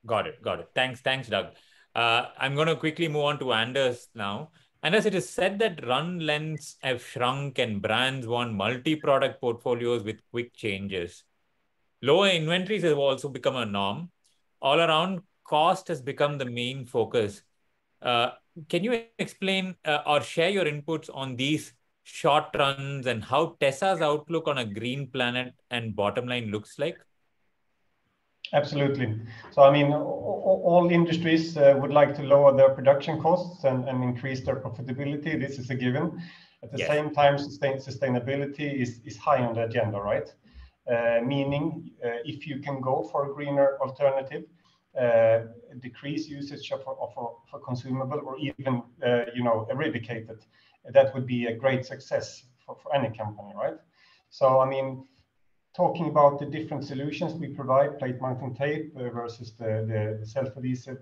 Got it. Thanks, Doug. I'm going to quickly move on to Anders now. Anders, it is said that run lengths have shrunk and brands want multi-product portfolios with quick changes. Lower inventories have also become a norm. All around, cost has become the main focus. Can you explain or share your inputs on these short runs and how Tesa's outlook on a green planet and bottom line looks like? Absolutely. So, I mean, all industries would like to lower their production costs and increase their profitability. This is a given. At the same time, sustainability is high on the agenda, right? Meaning, if you can go for a greener alternative, decrease usage of consumable or even, eradicate it, that would be a great success for any company, right? So, I mean, talking about the different solutions we provide, plate mounting tape versus the self-adhesive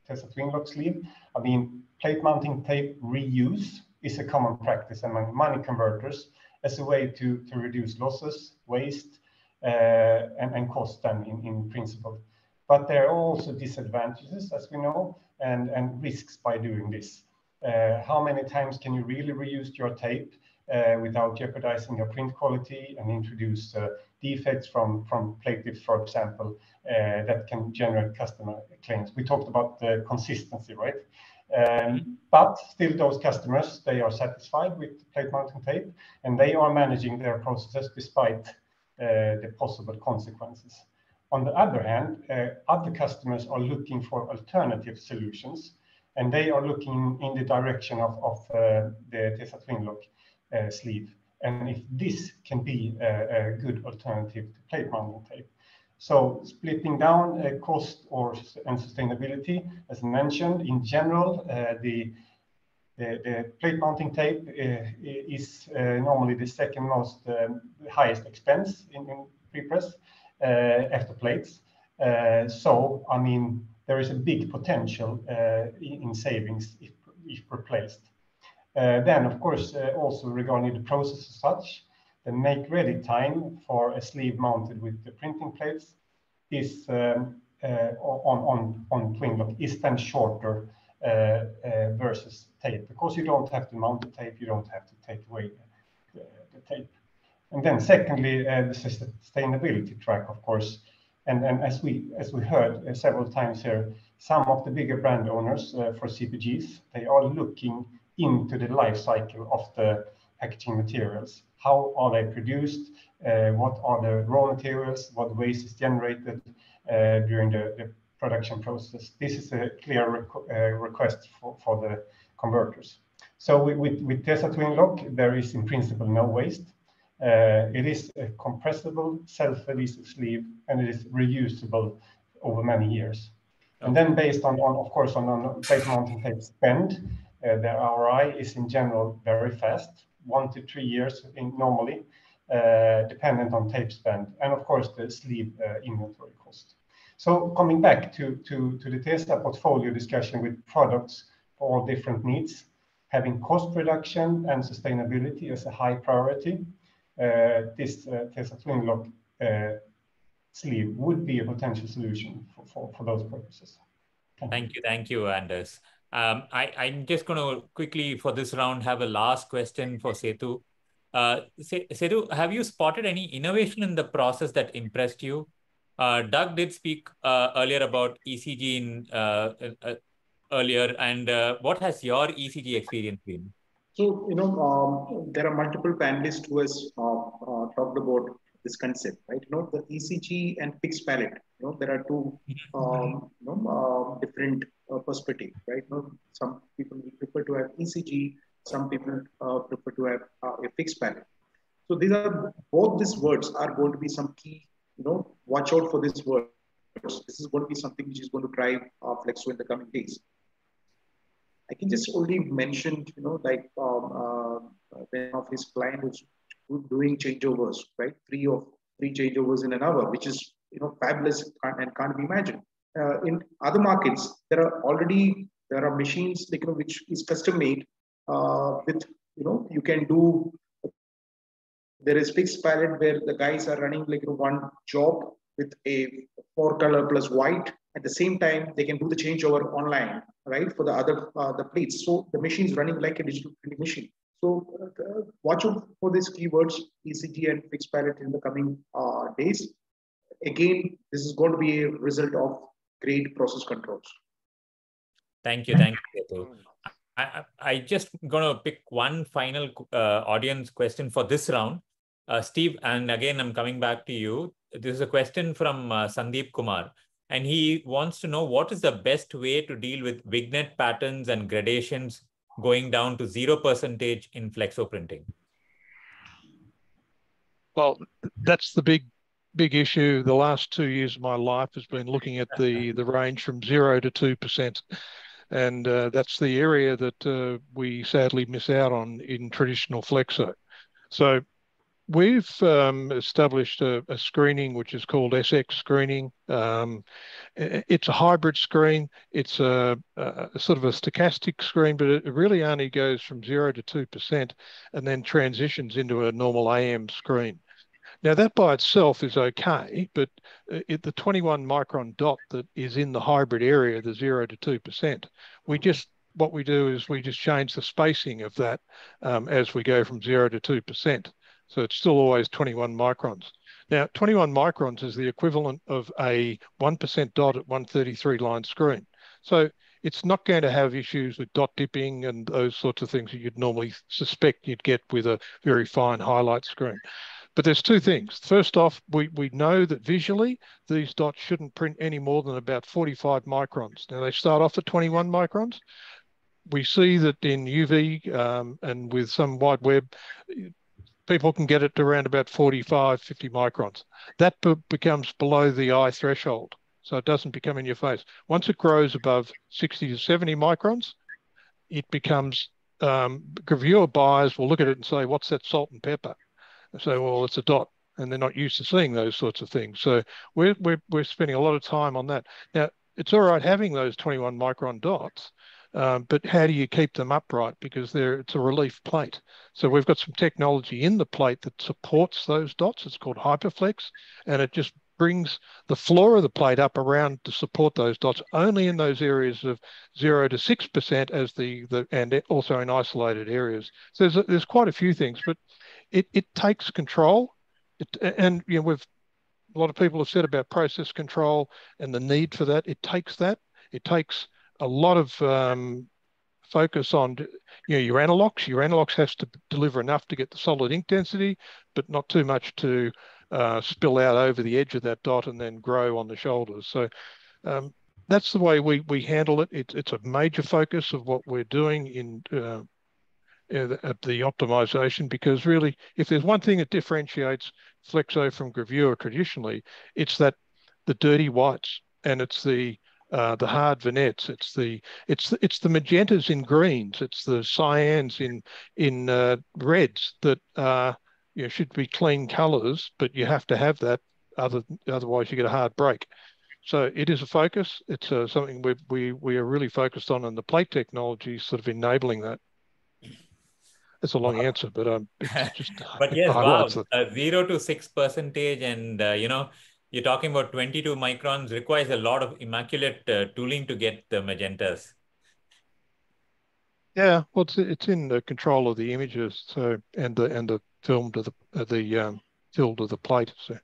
Tesa twin lock sleeve. I mean, plate mounting tape reuse is a common practice among many converters as a way to reduce losses, waste, and cost then in principle. But there are also disadvantages, as we know, and risks by doing this. How many times can you really reuse your tape? without jeopardizing their print quality, and introduce defects from plate tips, for example, that can generate customer claims. We talked about the consistency, right? But still those customers, they are satisfied with plate mounting tape, and they are managing their processes despite the possible consequences. On the other hand, other customers are looking for alternative solutions, and they are looking in the direction of the Tesa Twinlock sleeve. And if this can be a good alternative to plate mounting tape. So splitting down cost and sustainability, as mentioned, in general, the plate mounting tape is normally the second most highest expense in prepress after plates. So, I mean, there is a big potential in savings if replaced. Then, of course, also regarding the process as such, the make-ready time for a sleeve mounted with the printing plates is on Twinlock is then shorter versus tape, because you don't have to mount the tape, you don't have to take away the tape. And then secondly, the sustainability track, of course, and as we heard several times here, some of the bigger brand owners for CPGs, they are looking into the life cycle of the packaging materials. How are they produced? What are the raw materials? What waste is generated during the production process? This is a clear request for the converters. So with Tesa Twinlock, there is in principle no waste. It is a compressible, self-adhesive sleeve, and it is reusable over many years. And then based on of course, on plate mounting tape spend, the ROI is in general very fast, 1 to 3 years normally, dependent on tape spend, and of course the sleeve inventory cost. So coming back to the Tesa portfolio discussion with products for all different needs, having cost reduction and sustainability as a high priority, this Tesa Twinlock sleeve would be a potential solution for those purposes. Thank you, Anders. I'm just going to quickly for this round have a last question for Sethu. Sethu, have you spotted any innovation in the process that impressed you? Doug did speak earlier about ECG earlier, and what has your ECG experience been? So, there are multiple panelists who has talked about this concept, right? The ECG and fixed palette, there are two different perspectives, right? Some people prefer to have ECG, some people prefer to have a fixed palette. So both these words are going to be some key, watch out for these words. This is going to be something which is going to drive Flexo in the coming days. I can just only mention, like one of his clients was doing changeovers, right? Three changeovers in an hour, which is, fabulous and can't be imagined. In other markets, there are machines, like, which is custom made with, you can do, there is fixed palette where the guys are running like one job with a 4-color plus white. At the same time, they can do the changeover online, right? For the other the plates. So the machine is running like a digital printing machine. So watch out for these keywords, ECG and fixed palette in the coming days. Again, this is going to be a result of great process controls. Thank you, Sethu. I just going to pick one final audience question for this round. Steve, and again, I'm coming back to you. This is a question from Sandeep Kumar, and he wants to know what is the best way to deal with vignette patterns and gradations going down to 0% in flexo printing. Well, that's the big issue. The last 2 years of my life has been looking at the range from 0 to 2%. And that's the area that we sadly miss out on in traditional flexo. So we've established a screening which is called SX screening. It's a hybrid screen. It's a sort of a stochastic screen, but it really only goes from 0 to 2% and then transitions into a normal AM screen. Now that by itself is okay, but the 21 micron dot that is in the hybrid area, the 0 to 2%, we just what we do is we just change the spacing of that as we go from 0 to 2%. So it's still always 21 microns. Now, 21 microns is the equivalent of a 1% dot at 133 line screen. So it's not going to have issues with dot dipping and those sorts of things that you'd normally suspect you'd get with a very fine highlight screen. But there's two things. First off, we know that visually, these dots shouldn't print any more than about 45 microns. Now, they start off at 21 microns. We see that in UV and with some wide web, people can get it to around about 45, 50 microns. That becomes below the eye threshold, so it doesn't become in your face. Once it grows above 60 to 70 microns, it becomes, gravure buyers will look at it and say, what's that salt and pepper? And say, well, it's a dot, and they're not used to seeing those sorts of things. So we're spending a lot of time on that. Now, it's all right having those 21 micron dots, but how do you keep them upright? Because it's a relief plate. So we've got some technology in the plate that supports those dots. It's called Hyperflex, and it just brings the floor of the plate up around to support those dots only in those areas of 0 to 6% as and also in isolated areas. So there's quite a few things, but it takes control. And you know, a lot of people have said about process control and the need for that. It takes that. It takes a lot of focus on, you know, your analogs. Your analogs has to deliver enough to get the solid ink density, but not too much to spill out over the edge of that dot and then grow on the shoulders. So that's the way we handle it. It's a major focus of what we're doing in the optimization, because really, if there's one thing that differentiates flexo from gravure traditionally, it's the dirty whites, and it's the hard vignettes, it's the magentas in greens, it's the cyans in reds that should be clean colors, but you have to have that, otherwise you get a hard break. So it is a focus. It's something we are really focused on, and the plate technology is sort of enabling that. It's a long answer, but it's just but yes, wow, 0 to 6%, and you're talking about 22 microns requires a lot of immaculate tooling to get the magentas. Yeah, well, it's in the control of the images, so and the film to the fill to the plate. So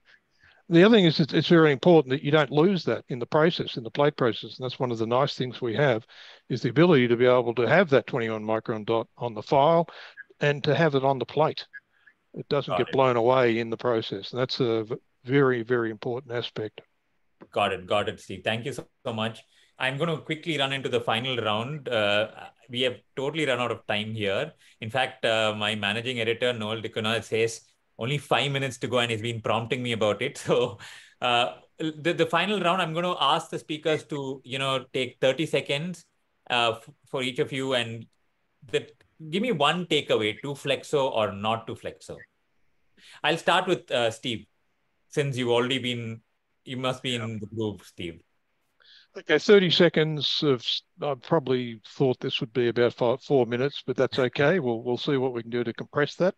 the other thing is it's very important that you don't lose that in the process, in the plate process, and that's one of the nice things we have, is the ability to be able to have that 21 micron dot on the file and to have it on the plate. It doesn't get blown away in the process, and that's a very, very important aspect. Got it, Steve. Thank you so much. I'm going to quickly run into the final round. We have totally run out of time here. In fact, my managing editor, Noel Dicona, says only 5 minutes to go, and he's been prompting me about it. So the final round, I'm going to ask the speakers to, take 30 seconds for each of you, and give me one takeaway, to flexo or not to flexo. I'll start with Steve, since you must be in the groove, Steve. Okay, 30 seconds I probably thought this would be about 4 minutes, but that's okay. We'll see what we can do to compress that.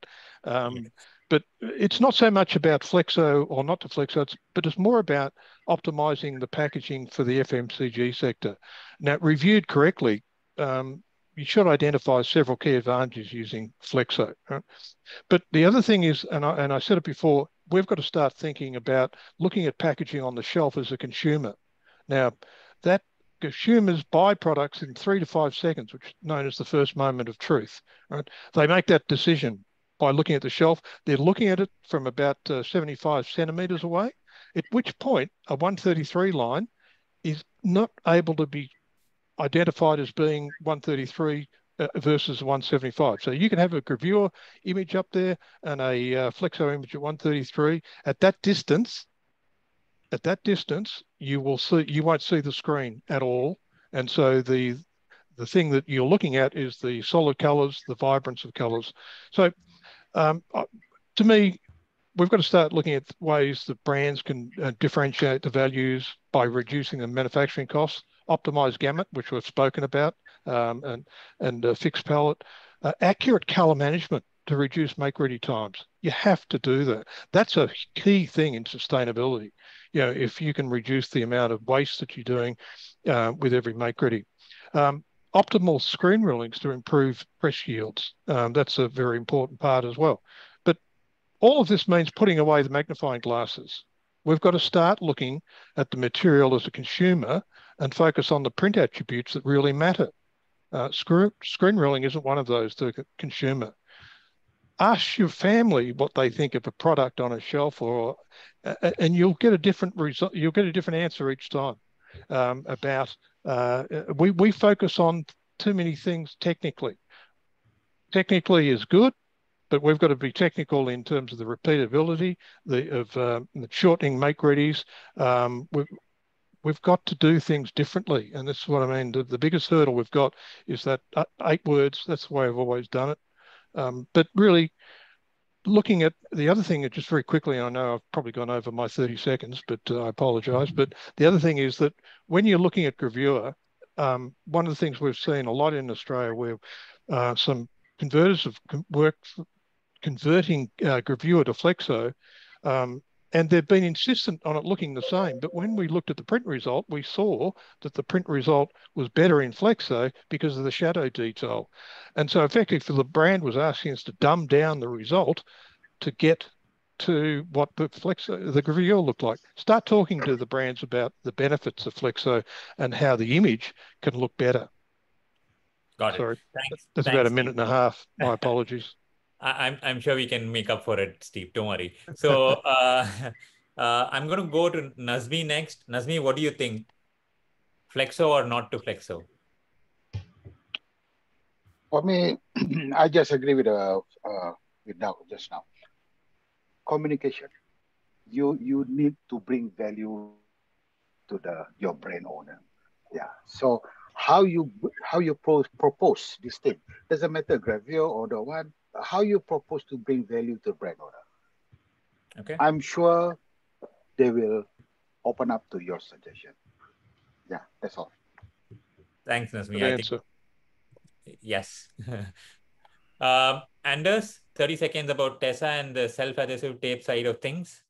But it's not so much about flexo or not to flexo, but it's more about optimizing the packaging for the FMCG sector. Now, reviewed correctly, you should identify several key advantages using flexo. Right? But the other thing is, and I said it before, we've got to start thinking about looking at packaging on the shelf as a consumer. Now, that consumers buy products in 3 to 5 seconds, which is known as the first moment of truth. Right? They make that decision by looking at the shelf. They're looking at it from about 75 centimeters away, at which point a 133 line is not able to be identified as being 133 versus 175. So you can have a gravure image up there and a flexo image at 133. At that distance, you won't see the screen at all. And so the thing that you're looking at is the solid colors, the vibrance of colors. So to me, we've got to start looking at ways that brands can differentiate the values by reducing the manufacturing costs, optimized gamut, which we've spoken about, and fixed palette, accurate color management to reduce make-ready times. You have to do that. That's a key thing in sustainability. If you can reduce the amount of waste that you're doing with every make-ready. optimal screen rulings to improve press yields. That's a very important part as well. But all of this means putting away the magnifying glasses. We've got to start looking at the material as a consumer and focus on the print attributes that really matter. Screen ruling isn't one of those to the consumer. Ask your family what they think of a product on a shelf, and you'll get a different result. You'll get a different answer each time. We focus on too many things technically. Technically is good, but we've got to be technical in terms of the repeatability, the shortening make-readies. We've got to do things differently, and this is what I mean. The biggest hurdle we've got is that 8 words. That's the way I've always done it. But really, looking at the other thing, just very quickly, I know I've probably gone over my 30 seconds, but I apologise. But the other thing is that when you're looking at gravure, one of the things we've seen a lot in Australia where some converters have worked converting gravure to flexo, and they've been insistent on it looking the same. But when we looked at the print result, we saw that the print result was better in flexo because of the shadow detail. And so effectively the brand was asking us to dumb down the result to get to what the gravure looked like. Start talking to the brands about the benefits of flexo and how the image can look better. Got it. Sorry, Thanks. That's about a minute and a half. My apologies. I'm sure we can make up for it, Steve. Don't worry. So I'm going to go to Nazmi next. Nazmi, what do you think? Flexo or not to flexo? For me, I just agree with Doug just now. Communication. You need to bring value to your brand owner. Yeah. So how you propose this thing, doesn't matter gravure or the one, how you propose to bring value to brand owner. Okay. I'm sure they will open up to your suggestion. Yeah, that's all. Thanks, Nazmi. Good answer. Yes. Anders, 30 seconds about Tesa and the self-adhesive tape side of things.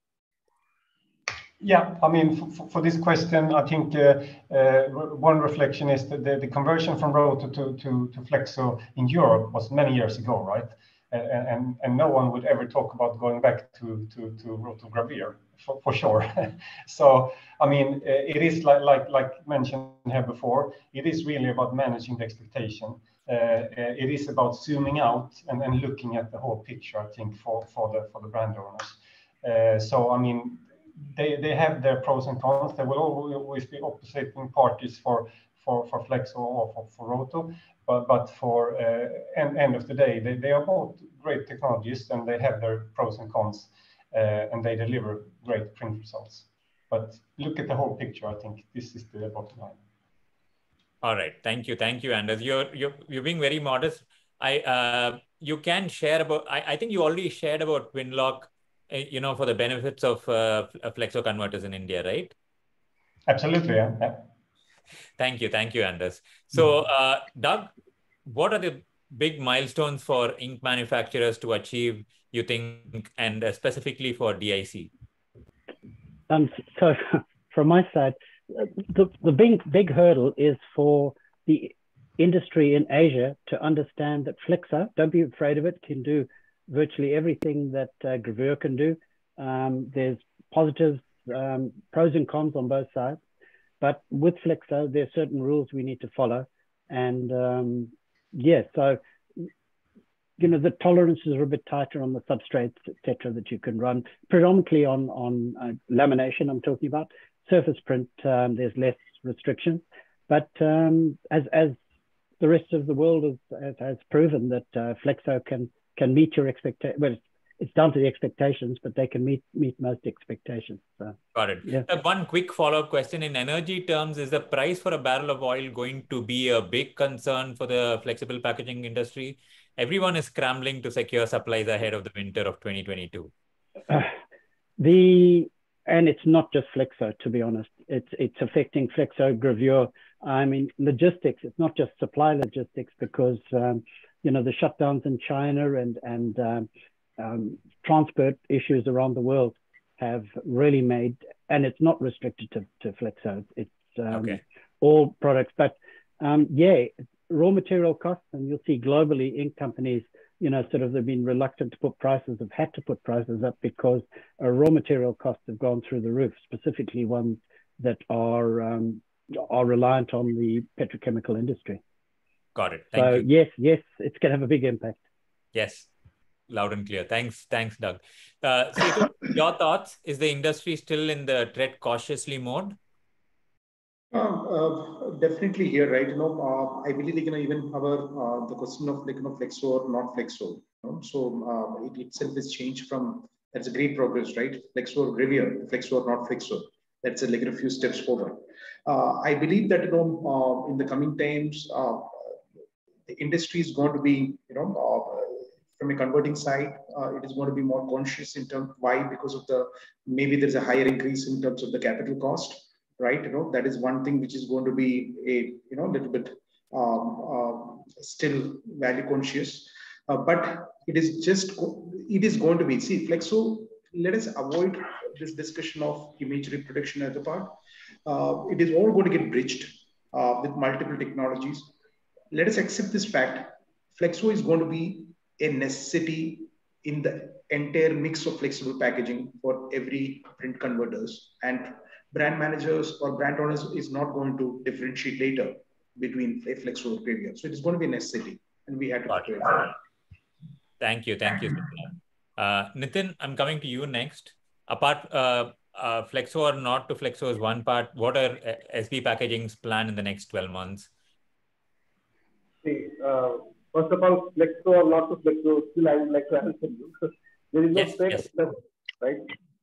Yeah, I mean, for this question, I think one reflection is that the conversion from Roto to Flexo in Europe was many years ago, right? And no one would ever talk about going back to Roto Gravure for sure. So, I mean, it is like mentioned here before, it is really about managing the expectation. It is about zooming out and looking at the whole picture, I think, for the brand owners. So, I mean, they have their pros and cons. There will always be opposing parties for Flexo or for Roto, but for end of the day, they are both great technologies and they have their pros and cons, and they deliver great print results. But look at the whole picture. I think this is the bottom line. All right, thank you, Anders. You're being very modest. You can share about. I think you already shared about Winlock, for the benefits of flexo converters in India, right? Absolutely, yeah. Thank you, Anders. So, Doug, what are the big milestones for ink manufacturers to achieve, you think, and specifically for DIC? So, from my side, the big hurdle is for the industry in Asia to understand that flexo, don't be afraid of it, can do virtually everything that gravure can do. There's positives, pros and cons on both sides. But with flexo, there are certain rules we need to follow. And so, the tolerances are a bit tighter on the substrates, etc., that you can run, predominantly on lamination I'm talking about. Surface print, there's less restrictions. But as the rest of the world has proven that flexo can meet your expectations. Well, it's down to the expectations, but they can meet most expectations. So, got it. Yeah. One quick follow-up question. In energy terms, is the price for a barrel of oil going to be a big concern for the flexible packaging industry? Everyone is scrambling to secure supplies ahead of the winter of 2022. And it's not just flexo, to be honest. It's affecting flexo, gravure. I mean, logistics. It's not just supply logistics because the shutdowns in China and transport issues around the world have really made, and it's not restricted to flexo. It's okay. all products. But raw material costs, and you'll see globally ink companies, sort of they've been reluctant to put prices, have had to put prices up because raw material costs have gone through the roof, specifically ones that are reliant on the petrochemical industry. Got it. Thank you. Yes, it's going to have a big impact. Yes, loud and clear. Thanks, Doug. Sethu, your thoughts? Is the industry still in the tread cautiously mode? Definitely here, right? I believe even our the question of flexo or not flexo. So it itself is changed from, that's a great progress, right? Flexo or gravure, flexo or not flexo. That's a few steps forward. I believe that in the coming times, the industry is going to be from a converting side, it is going to be more conscious in terms why, because of maybe there's a higher increase in terms of the capital cost. Right, that is one thing which is going to be a little bit still value conscious, but it is going to be, see, flexo. Let us avoid this discussion of image reproduction at the part. It is all going to get bridged with multiple technologies. Let us accept this fact. Flexo is going to be a necessity in the entire mix of flexible packaging for every print converters, and brand managers or brand owners is not going to differentiate later between a flexo or gravure. So it is going to be a necessity, and we have to prepare for it. Thank you. Nitin, I'm coming to you next. Apart, flexo or not to flexo is one part. What are SB Packaging's plan in the next 12 months? See, first of all, flexo or not to flexo, still I would like to answer you. There is no straight answer, right?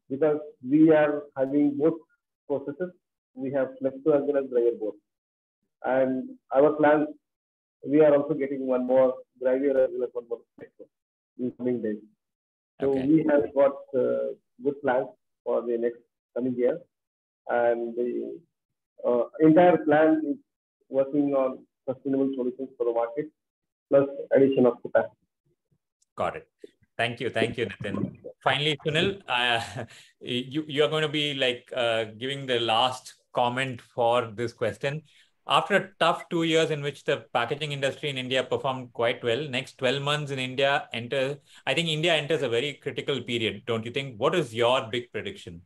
Because we are having both processes. We have flexo as well as gravure both. And our plans, we are also getting one more gravure as well as one more flexo in coming days. So we have got good plans for the next coming year. And the entire plan is working on sustainable solutions for the market, plus addition of capacity. Got it. Thank you, Nitin. Finally, Sunil, you are going to be giving the last comment for this question. After a tough 2 years in which the packaging industry in India performed quite well, next 12 months in India I think India enters a very critical period, don't you think? What is your big prediction?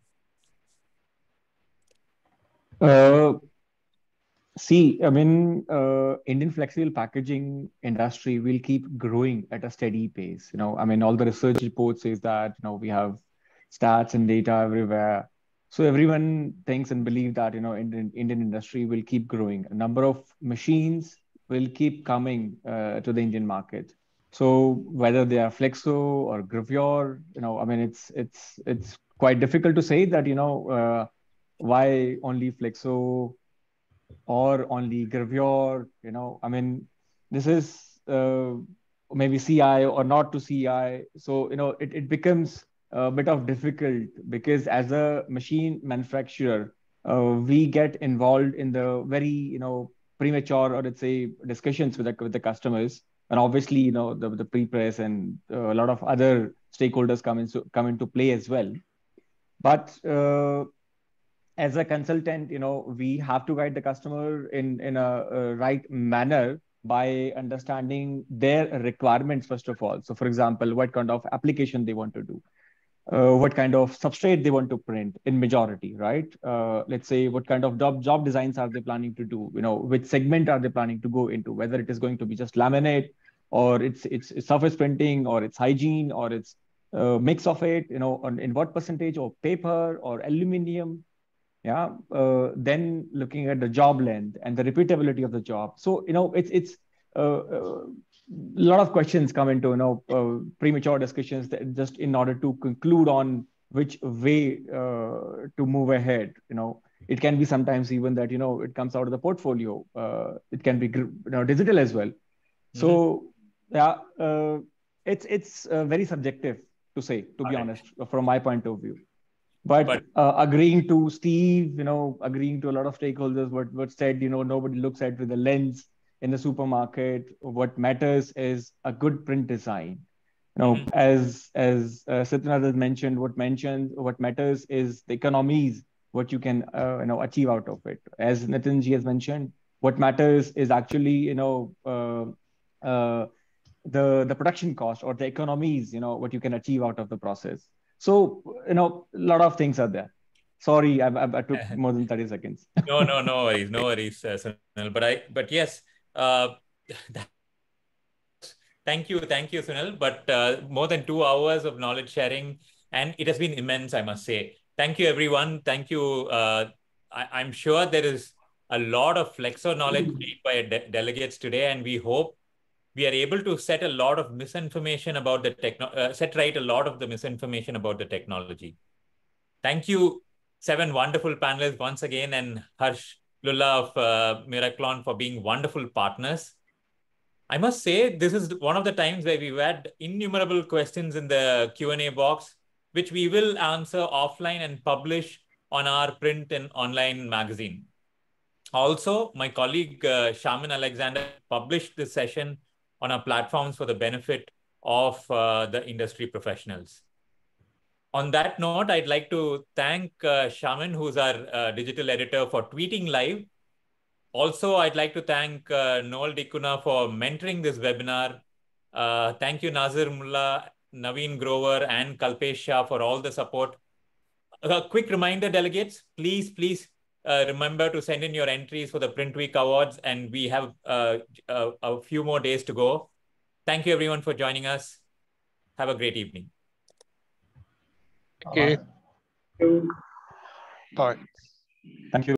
See, I mean, Indian flexible packaging industry will keep growing at a steady pace. I mean, all the research reports says that, we have stats and data everywhere. So everyone thinks and believes that, Indian industry will keep growing. A number of machines will keep coming to the Indian market. So whether they are flexo or gravure, I mean, it's quite difficult to say that, why only flexo or only gravure, I mean, this is maybe CI or not to CI. So, it becomes a bit of difficult because as a machine manufacturer, we get involved in the very, premature, or let's say discussions with the customers. And obviously, the pre-press and a lot of other stakeholders come into play as well. But as a consultant, we have to guide the customer in a right manner by understanding their requirements, first of all. So, for example, what kind of application they want to do, what kind of substrate they want to print in majority, right? Let's say what kind of job designs are they planning to do, which segment are they planning to go into, whether it is going to be just laminate or it's surface printing or it's hygiene or it's mix of it, in what percentage of paper or aluminum. Yeah. Then looking at the job length and the repeatability of the job. So, it's a lot of questions come into, premature discussions that just in order to conclude on which way to move ahead. It can be sometimes even that, it comes out of the portfolio. It can be digital as well. So, yeah, it's very subjective to say, to be honest, from my point of view. But agreeing to Steve, agreeing to a lot of stakeholders, what said, nobody looks at with a lens in the supermarket. What matters is a good print design. As Sethunath has mentioned, what matters is the economies, what you can achieve out of it. As Nitin ji has mentioned, What matters is actually, the production cost or the economies, what you can achieve out of the process. So, a lot of things are there. Sorry, I took more than 30 seconds. No worries, Sunil. But yes, thank you, Sunil. But more than 2 hours of knowledge sharing, and it has been immense, I must say. Thank you, everyone. Thank you. I'm sure there is a lot of flexo knowledge gained by delegates today, and we hope we are able to set a lot of misinformation about the set right a lot of the misinformation about the technology. Thank you, 7 wonderful panelists once again, and Harsh Lulla of Miraclon for being wonderful partners. I must say, this is one of the times where we've had innumerable questions in the Q&A box, which we will answer offline and publish on our print and online magazine. Also, my colleague Shaman Alexander published this session on our platforms for the benefit of the industry professionals. On that note, I'd like to thank Shaman, who's our digital editor, for tweeting live. Also, I'd like to thank Noel Dikuna for mentoring this webinar. Thank you, Nazir Mullah, Naveen Grover, and Kalpesh Shah for all the support. A quick reminder, delegates, please remember to send in your entries for the PrintWeek Awards, and we have a few more days to go. Thank you, everyone, for joining us. Have a great evening. Thank you. Bye. Thank you.